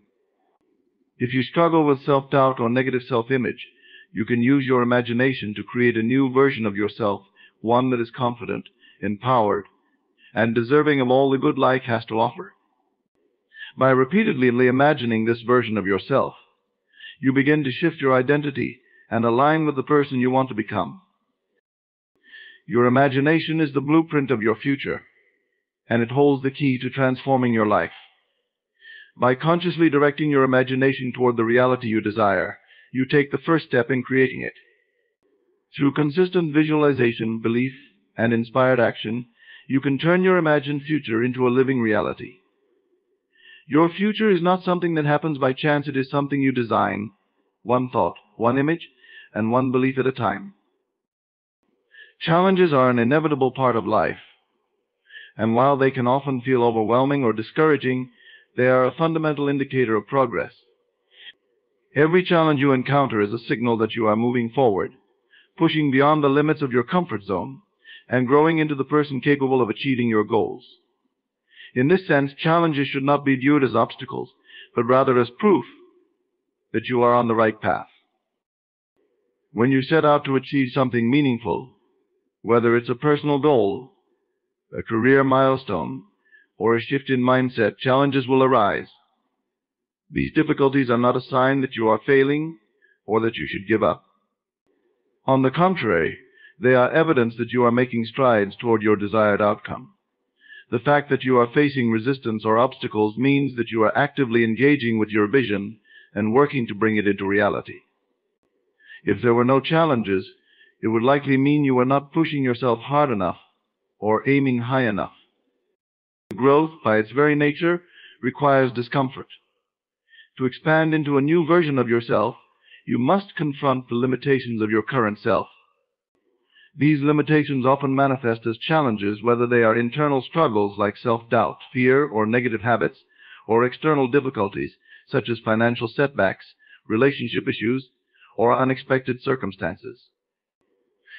Speaker 1: If you struggle with self-doubt or negative self-image, you can use your imagination to create a new version of yourself, one that is confident, empowered, and deserving of all the good life has to offer. By repeatedly imagining this version of yourself, you begin to shift your identity and align with the person you want to become. Your imagination is the blueprint of your future, and it holds the key to transforming your life. By consciously directing your imagination toward the reality you desire, you take the first step in creating it. Through consistent visualization, belief, and inspired action, you can turn your imagined future into a living reality. Your future is not something that happens by chance, it is something you design, one thought, one image, and one belief at a time. Challenges are an inevitable part of life, and while they can often feel overwhelming or discouraging, they are a fundamental indicator of progress. Every challenge you encounter is a signal that you are moving forward, pushing beyond the limits of your comfort zone, and growing into the person capable of achieving your goals. In this sense, challenges should not be viewed as obstacles, but rather as proof that you are on the right path. When you set out to achieve something meaningful, whether it's a personal goal, a career milestone, or a shift in mindset, challenges will arise. These difficulties are not a sign that you are failing or that you should give up. On the contrary, They are evidence that you are making strides toward your desired outcome. The fact that you are facing resistance or obstacles means that you are actively engaging with your vision and working to bring it into reality. If there were no challenges, it would likely mean you were not pushing yourself hard enough or aiming high enough. Growth, by its very nature, requires discomfort. To expand into a new version of yourself, you must confront the limitations of your current self. These limitations often manifest as challenges, whether they are internal struggles like self-doubt, fear, or negative habits, or external difficulties such as financial setbacks, relationship issues, or unexpected circumstances.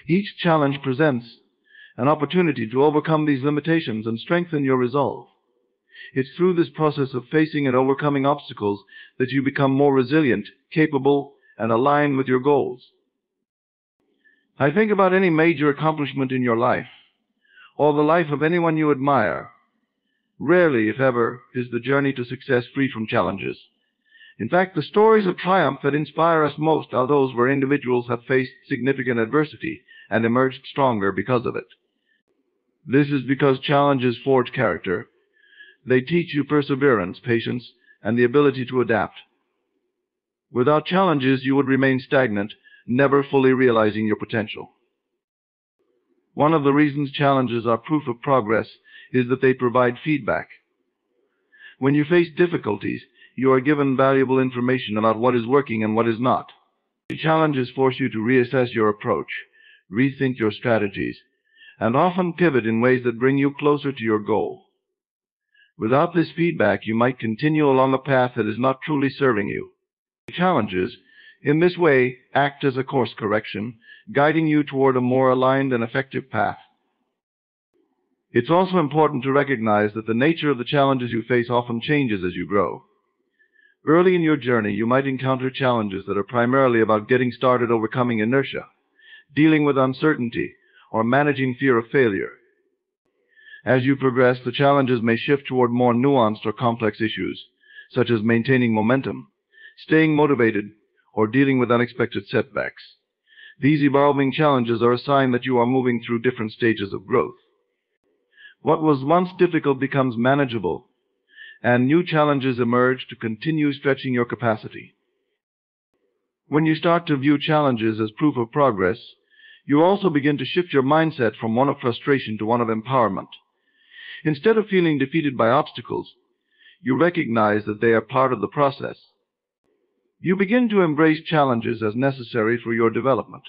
Speaker 1: Each challenge presents an opportunity to overcome these limitations and strengthen your resolve. It's through this process of facing and overcoming obstacles that you become more resilient, capable, and aligned with your goals. I think about any major accomplishment in your life, or the life of anyone you admire. Rarely, if ever, is the journey to success free from challenges. In fact, the stories of triumph that inspire us most are those where individuals have faced significant adversity and emerged stronger because of it. This is because challenges forge character. They teach you perseverance, patience, and the ability to adapt. Without challenges, you would remain stagnant, never fully realizing your potential. One of the reasons challenges are proof of progress is that they provide feedback. When you face difficulties, you are given valuable information about what is working and what is not. Challenges force you to reassess your approach, rethink your strategies, and often pivot in ways that bring you closer to your goal. Without this feedback, you might continue along a path that is not truly serving you. Challenges, in this way, act as a course correction, guiding you toward a more aligned and effective path. It's also important to recognize that the nature of the challenges you face often changes as you grow. Early in your journey, you might encounter challenges that are primarily about getting started overcoming inertia, dealing with uncertainty, or managing fear of failure. As you progress, the challenges may shift toward more nuanced or complex issues, such as maintaining momentum, staying motivated, or dealing with unexpected setbacks. These evolving challenges are a sign that you are moving through different stages of growth. What was once difficult becomes manageable, and new challenges emerge to continue stretching your capacity. When you start to view challenges as proof of progress, you also begin to shift your mindset from one of frustration to one of empowerment. Instead of feeling defeated by obstacles, you recognize that they are part of the process. You begin to embrace challenges as necessary for your development.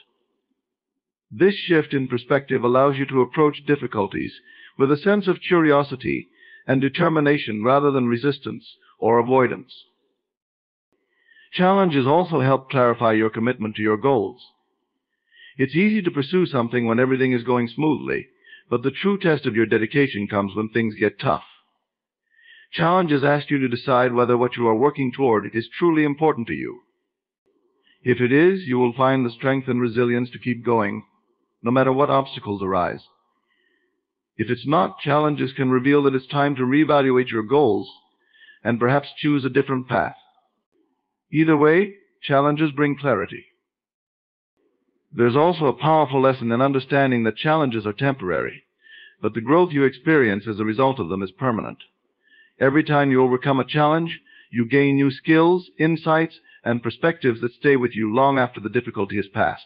Speaker 1: This shift in perspective allows you to approach difficulties with a sense of curiosity and determination rather than resistance or avoidance. Challenges also help clarify your commitment to your goals. It's easy to pursue something when everything is going smoothly, but the true test of your dedication comes when things get tough. Challenges ask you to decide whether what you are working toward is truly important to you. If it is, you will find the strength and resilience to keep going, no matter what obstacles arise. If it's not, challenges can reveal that it's time to reevaluate your goals and perhaps choose a different path. Either way, challenges bring clarity. There's also a powerful lesson in understanding that challenges are temporary, but the growth you experience as a result of them is permanent. Every time you overcome a challenge, you gain new skills, insights, and perspectives that stay with you long after the difficulty has passed.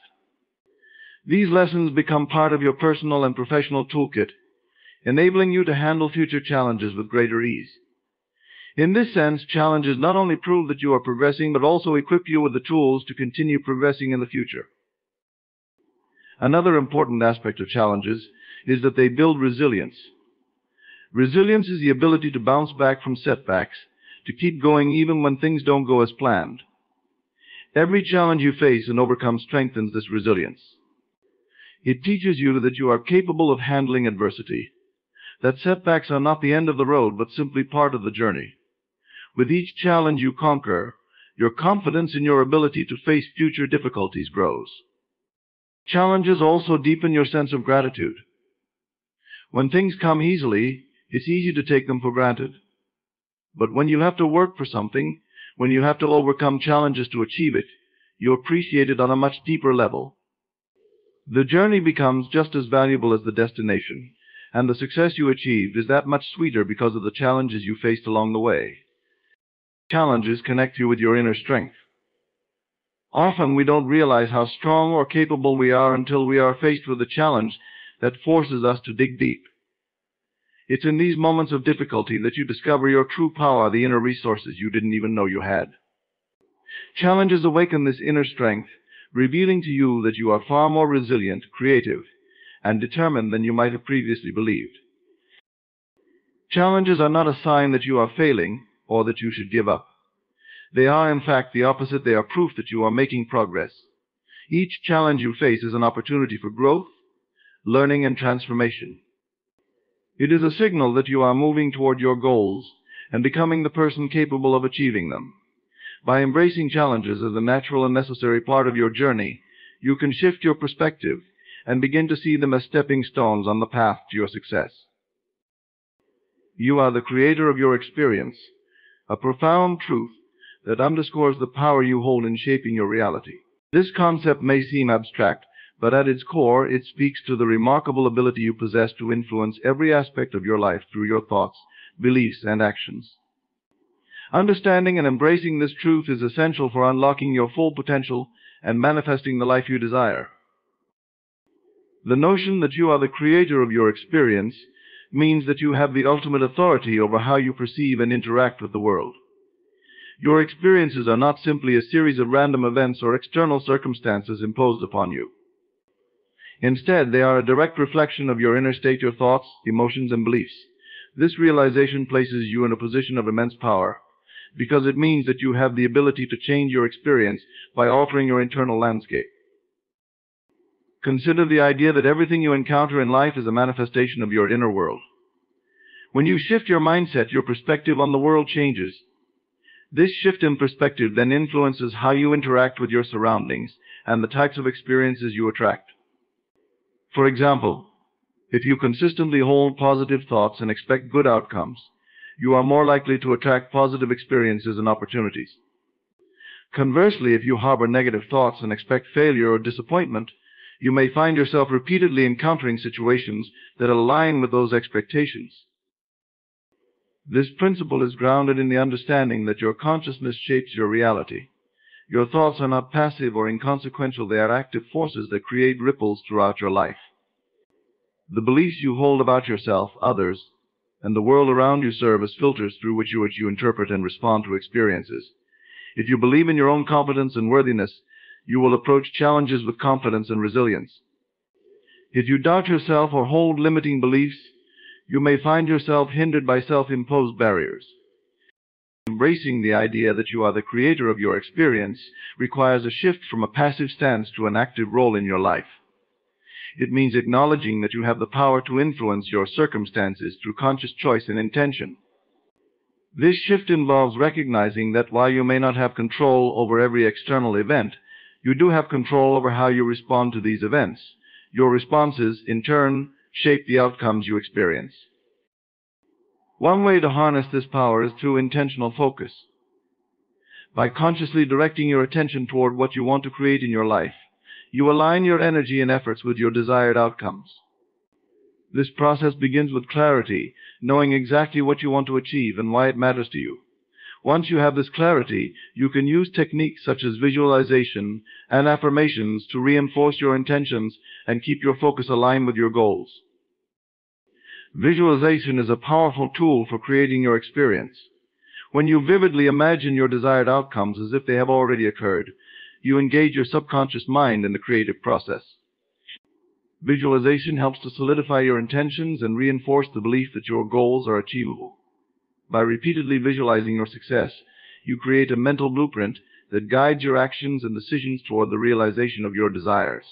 Speaker 1: These lessons become part of your personal and professional toolkit, enabling you to handle future challenges with greater ease. In this sense, challenges not only prove that you are progressing, but also equip you with the tools to continue progressing in the future. Another important aspect of challenges is that they build resilience. Resilience is the ability to bounce back from setbacks, to keep going even when things don't go as planned. Every challenge you face and overcome strengthens this resilience. It teaches you that you are capable of handling adversity, that setbacks are not the end of the road, but simply part of the journey. With each challenge you conquer, your confidence in your ability to face future difficulties grows. Challenges also deepen your sense of gratitude. When things come easily, it's easy to take them for granted. But when you have to work for something, when you have to overcome challenges to achieve it, you appreciate it on a much deeper level. The journey becomes just as valuable as the destination, and the success you achieved is that much sweeter because of the challenges you faced along the way. Challenges connect you with your inner strength. Often we don't realize how strong or capable we are until we are faced with a challenge that forces us to dig deep. It's in these moments of difficulty that you discover your true power, the inner resources you didn't even know you had. Challenges awaken this inner strength, revealing to you that you are far more resilient, creative, and determined than you might have previously believed. Challenges are not a sign that you are failing or that you should give up. They are, in fact, the opposite. They are proof that you are making progress. Each challenge you face is an opportunity for growth, learning, and transformation. It is a signal that you are moving toward your goals and becoming the person capable of achieving them. By embracing challenges as a natural and necessary part of your journey, you can shift your perspective and begin to see them as stepping stones on the path to your success. You are the creator of your experience, a profound truth that underscores the power you hold in shaping your reality. This concept may seem abstract, but at its core, it speaks to the remarkable ability you possess to influence every aspect of your life through your thoughts, beliefs, and actions. Understanding and embracing this truth is essential for unlocking your full potential and manifesting the life you desire. The notion that you are the creator of your experience means that you have the ultimate authority over how you perceive and interact with the world. Your experiences are not simply a series of random events or external circumstances imposed upon you. Instead, they are a direct reflection of your inner state, your thoughts, emotions, and beliefs. This realization places you in a position of immense power, because it means that you have the ability to change your experience by altering your internal landscape. Consider the idea that everything you encounter in life is a manifestation of your inner world. When you shift your mindset, your perspective on the world changes. This shift in perspective then influences how you interact with your surroundings and the types of experiences you attract. For example, if you consistently hold positive thoughts and expect good outcomes, you are more likely to attract positive experiences and opportunities. Conversely, if you harbor negative thoughts and expect failure or disappointment, you may find yourself repeatedly encountering situations that align with those expectations. This principle is grounded in the understanding that your consciousness shapes your reality. Your thoughts are not passive or inconsequential. They are active forces that create ripples throughout your life. The beliefs you hold about yourself, others, and the world around you serve as filters through which you interpret and respond to experiences. If you believe in your own competence and worthiness, you will approach challenges with confidence and resilience. If you doubt yourself or hold limiting beliefs, you may find yourself hindered by self-imposed barriers. Embracing the idea that you are the creator of your experience requires a shift from a passive stance to an active role in your life. It means acknowledging that you have the power to influence your circumstances through conscious choice and intention. This shift involves recognizing that while you may not have control over every external event, you do have control over how you respond to these events. Your responses, in turn, shape the outcomes you experience. One way to harness this power is through intentional focus. By consciously directing your attention toward what you want to create in your life, you align your energy and efforts with your desired outcomes. This process begins with clarity, knowing exactly what you want to achieve and why it matters to you. Once you have this clarity, you can use techniques such as visualization and affirmations to reinforce your intentions and keep your focus aligned with your goals. Visualization is a powerful tool for creating your experience. When you vividly imagine your desired outcomes as if they have already occurred, you engage your subconscious mind in the creative process. Visualization helps to solidify your intentions and reinforce the belief that your goals are achievable. By repeatedly visualizing your success, you create a mental blueprint that guides your actions and decisions toward the realization of your desires.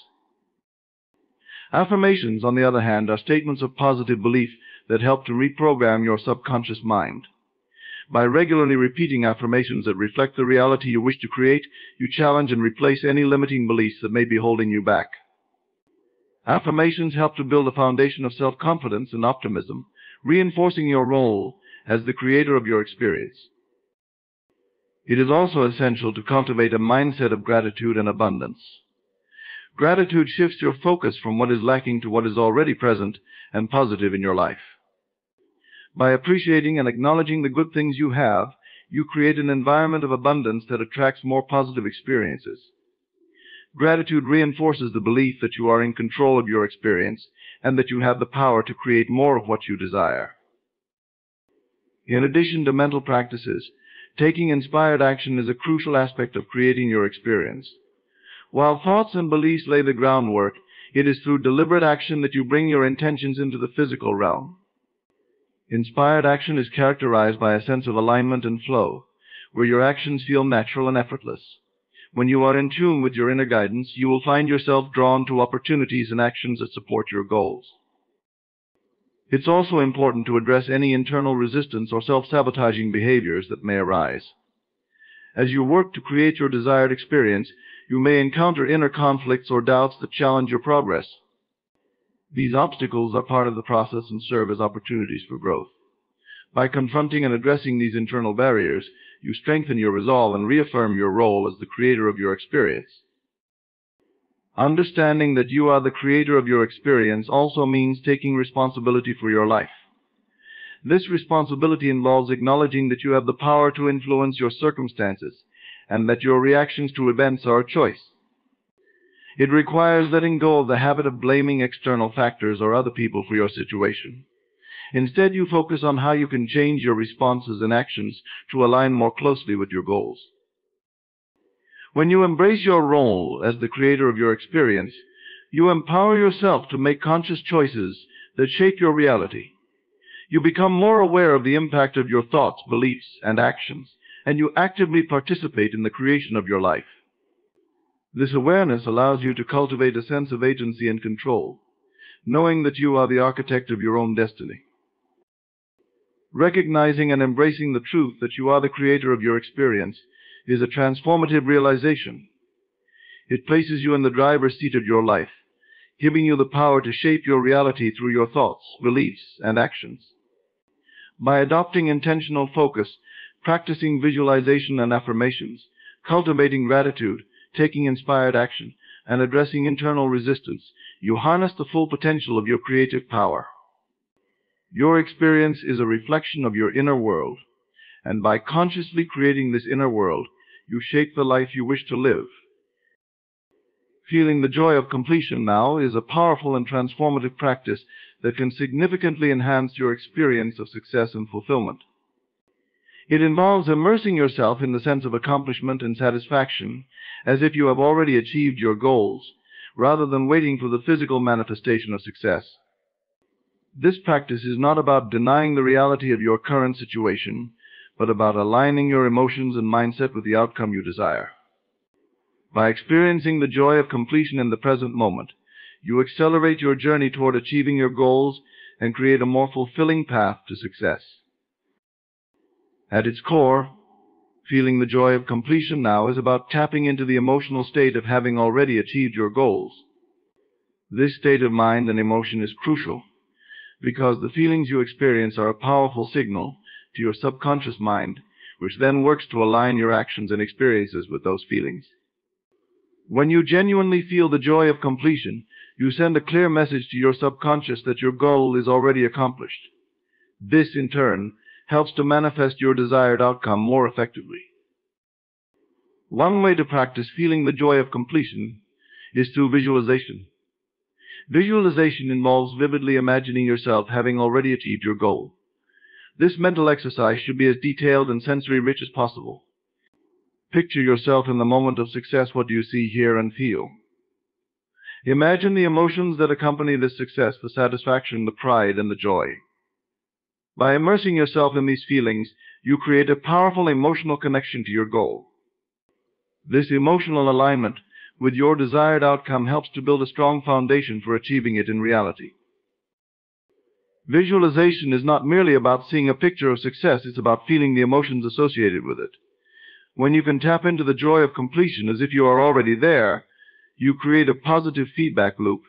Speaker 1: Affirmations, on the other hand, are statements of positive belief that help to reprogram your subconscious mind. By regularly repeating affirmations that reflect the reality you wish to create, you challenge and replace any limiting beliefs that may be holding you back. Affirmations help to build a foundation of self-confidence and optimism, reinforcing your role as the creator of your experience. It is also essential to cultivate a mindset of gratitude and abundance. Gratitude shifts your focus from what is lacking to what is already present and positive in your life. By appreciating and acknowledging the good things you have, you create an environment of abundance that attracts more positive experiences. Gratitude reinforces the belief that you are in control of your experience and that you have the power to create more of what you desire. In addition to mental practices, taking inspired action is a crucial aspect of creating your experience. While thoughts and beliefs lay the groundwork, it is through deliberate action that you bring your intentions into the physical realm. Inspired action is characterized by a sense of alignment and flow, where your actions feel natural and effortless. When you are in tune with your inner guidance, you will find yourself drawn to opportunities and actions that support your goals. It's also important to address any internal resistance or self-sabotaging behaviors that may arise. As you work to create your desired experience, you may encounter inner conflicts or doubts that challenge your progress. These obstacles are part of the process and serve as opportunities for growth. By confronting and addressing these internal barriers, you strengthen your resolve and reaffirm your role as the creator of your experience. Understanding that you are the creator of your experience also means taking responsibility for your life. This responsibility involves acknowledging that you have the power to influence your circumstances and that your reactions to events are a choice. It requires letting go of the habit of blaming external factors or other people for your situation. Instead, you focus on how you can change your responses and actions to align more closely with your goals. When you embrace your role as the creator of your experience, you empower yourself to make conscious choices that shape your reality. You become more aware of the impact of your thoughts, beliefs, and actions, and you actively participate in the creation of your life. This awareness allows you to cultivate a sense of agency and control, knowing that you are the architect of your own destiny. Recognizing and embracing the truth that you are the creator of your experience is a transformative realization. It places you in the driver's seat of your life, giving you the power to shape your reality through your thoughts, beliefs, and actions. By adopting intentional focus, practicing visualization and affirmations, cultivating gratitude, taking inspired action, and addressing internal resistance, you harness the full potential of your creative power. Your experience is a reflection of your inner world, and by consciously creating this inner world, you shape the life you wish to live. Feeling the joy of completion now is a powerful and transformative practice that can significantly enhance your experience of success and fulfillment. It involves immersing yourself in the sense of accomplishment and satisfaction as if you have already achieved your goals, rather than waiting for the physical manifestation of success. This practice is not about denying the reality of your current situation, but about aligning your emotions and mindset with the outcome you desire. By experiencing the joy of completion in the present moment, you accelerate your journey toward achieving your goals and create a more fulfilling path to success. At its core, feeling the joy of completion now is about tapping into the emotional state of having already achieved your goals. This state of mind and emotion is crucial because the feelings you experience are a powerful signal to your subconscious mind, which then works to align your actions and experiences with those feelings. When you genuinely feel the joy of completion, you send a clear message to your subconscious that your goal is already accomplished. This, in turn, helps to manifest your desired outcome more effectively. One way to practice feeling the joy of completion is through visualization. Visualization involves vividly imagining yourself having already achieved your goal. This mental exercise should be as detailed and sensory-rich as possible. Picture yourself in the moment of success. What do you see, hear, and feel? Imagine the emotions that accompany this success, the satisfaction, the pride, and the joy. By immersing yourself in these feelings, you create a powerful emotional connection to your goal. This emotional alignment with your desired outcome helps to build a strong foundation for achieving it in reality. Visualization is not merely about seeing a picture of success, it's about feeling the emotions associated with it. When you can tap into the joy of completion as if you are already there, you create a positive feedback loop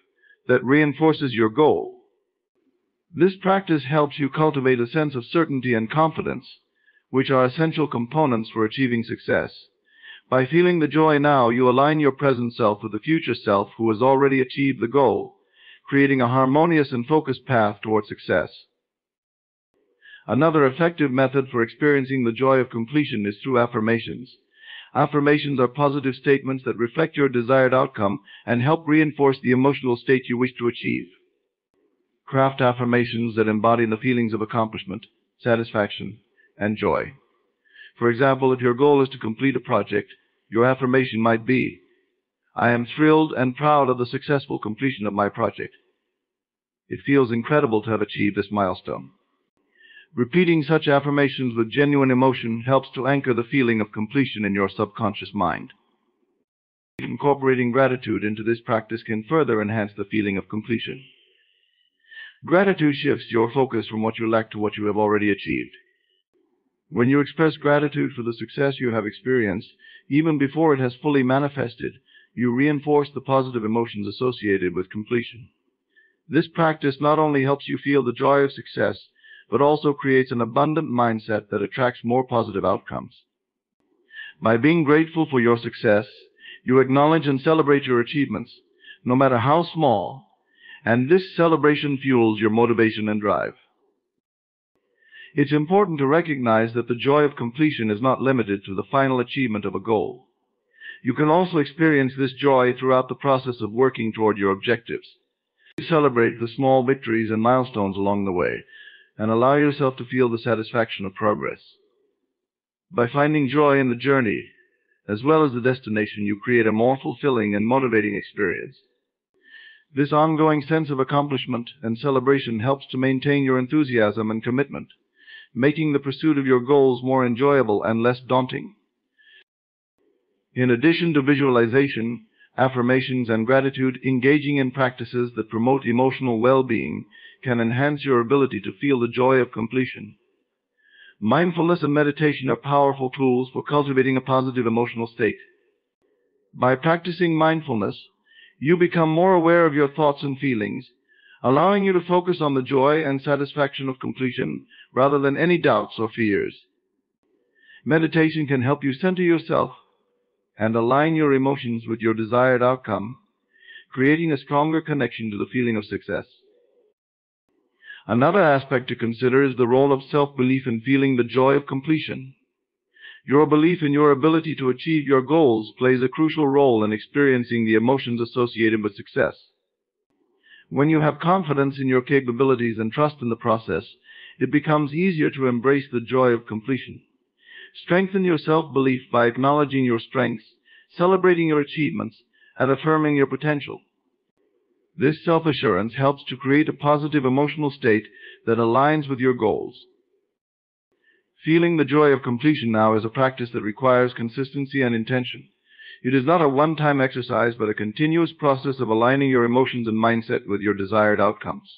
Speaker 1: that reinforces your goal. This practice helps you cultivate a sense of certainty and confidence, which are essential components for achieving success. By feeling the joy now, you align your present self with the future self who has already achieved the goal, creating a harmonious and focused path toward success. Another effective method for experiencing the joy of completion is through affirmations. Affirmations are positive statements that reflect your desired outcome and help reinforce the emotional state you wish to achieve. Craft affirmations that embody the feelings of accomplishment, satisfaction, and joy. For example, if your goal is to complete a project, your affirmation might be, "I am thrilled and proud of the successful completion of my project. It feels incredible to have achieved this milestone." Repeating such affirmations with genuine emotion helps to anchor the feeling of completion in your subconscious mind. Incorporating gratitude into this practice can further enhance the feeling of completion. Gratitude shifts your focus from what you lack to what you have already achieved. When you express gratitude for the success you have experienced, even before it has fully manifested, you reinforce the positive emotions associated with completion. This practice not only helps you feel the joy of success, but also creates an abundant mindset that attracts more positive outcomes. By being grateful for your success, you acknowledge and celebrate your achievements, no matter how small, and this celebration fuels your motivation and drive. It's important to recognize that the joy of completion is not limited to the final achievement of a goal. You can also experience this joy throughout the process of working toward your objectives. Celebrate the small victories and milestones along the way, and allow yourself to feel the satisfaction of progress. By finding joy in the journey, as well as the destination, you create a more fulfilling and motivating experience. This ongoing sense of accomplishment and celebration helps to maintain your enthusiasm and commitment, making the pursuit of your goals more enjoyable and less daunting. In addition to visualization, affirmations, and gratitude, engaging in practices that promote emotional well-being can enhance your ability to feel the joy of completion. Mindfulness and meditation are powerful tools for cultivating a positive emotional state. By practicing mindfulness, you become more aware of your thoughts and feelings, allowing you to focus on the joy and satisfaction of completion rather than any doubts or fears. Meditation can help you center yourself and align your emotions with your desired outcome, creating a stronger connection to the feeling of success. Another aspect to consider is the role of self-belief in feeling the joy of completion. Your belief in your ability to achieve your goals plays a crucial role in experiencing the emotions associated with success. When you have confidence in your capabilities and trust in the process, it becomes easier to embrace the joy of completion. Strengthen your self-belief by acknowledging your strengths, celebrating your achievements, and affirming your potential. This self-assurance helps to create a positive emotional state that aligns with your goals. Feeling the joy of completion now is a practice that requires consistency and intention. It is not a one-time exercise, but a continuous process of aligning your emotions and mindset with your desired outcomes.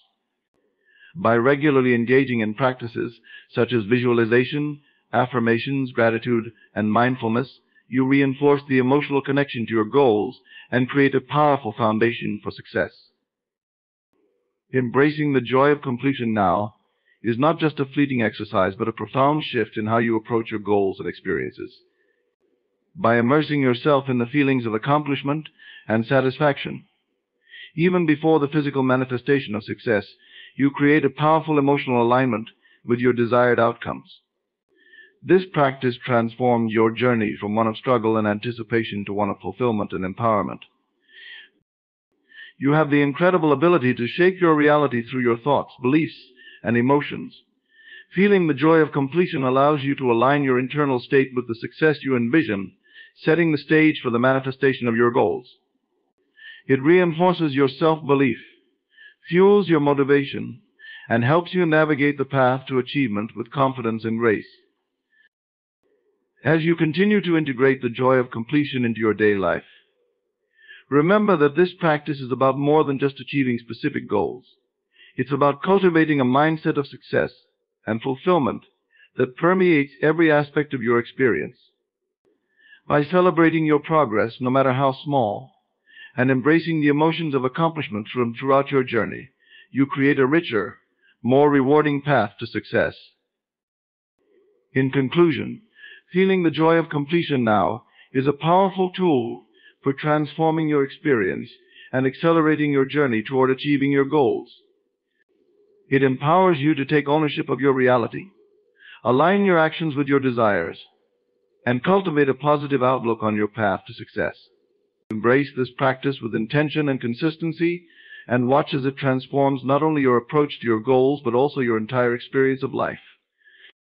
Speaker 1: By regularly engaging in practices such as visualization, affirmations, gratitude, and mindfulness, you reinforce the emotional connection to your goals and create a powerful foundation for success. Embracing the joy of completion now is not just a fleeting exercise, but a profound shift in how you approach your goals and experiences. By immersing yourself in the feelings of accomplishment and satisfaction, even before the physical manifestation of success, you create a powerful emotional alignment with your desired outcomes. This practice transforms your journey from one of struggle and anticipation to one of fulfillment and empowerment. You have the incredible ability to shape your reality through your thoughts, beliefs, and emotions. Feeling the joy of completion allows you to align your internal state with the success you envision, setting the stage for the manifestation of your goals. It reinforces your self-belief, fuels your motivation, and helps you navigate the path to achievement with confidence and grace. As you continue to integrate the joy of completion into your daily life, remember that this practice is about more than just achieving specific goals. It's about cultivating a mindset of success and fulfillment that permeates every aspect of your experience. By celebrating your progress, no matter how small, and embracing the emotions of accomplishment throughout your journey, you create a richer, more rewarding path to success. In conclusion, feeling the joy of completion now is a powerful tool for transforming your experience and accelerating your journey toward achieving your goals. It empowers you to take ownership of your reality, align your actions with your desires, and cultivate a positive outlook on your path to success. Embrace this practice with intention and consistency, and watch as it transforms not only your approach to your goals, but also your entire experience of life.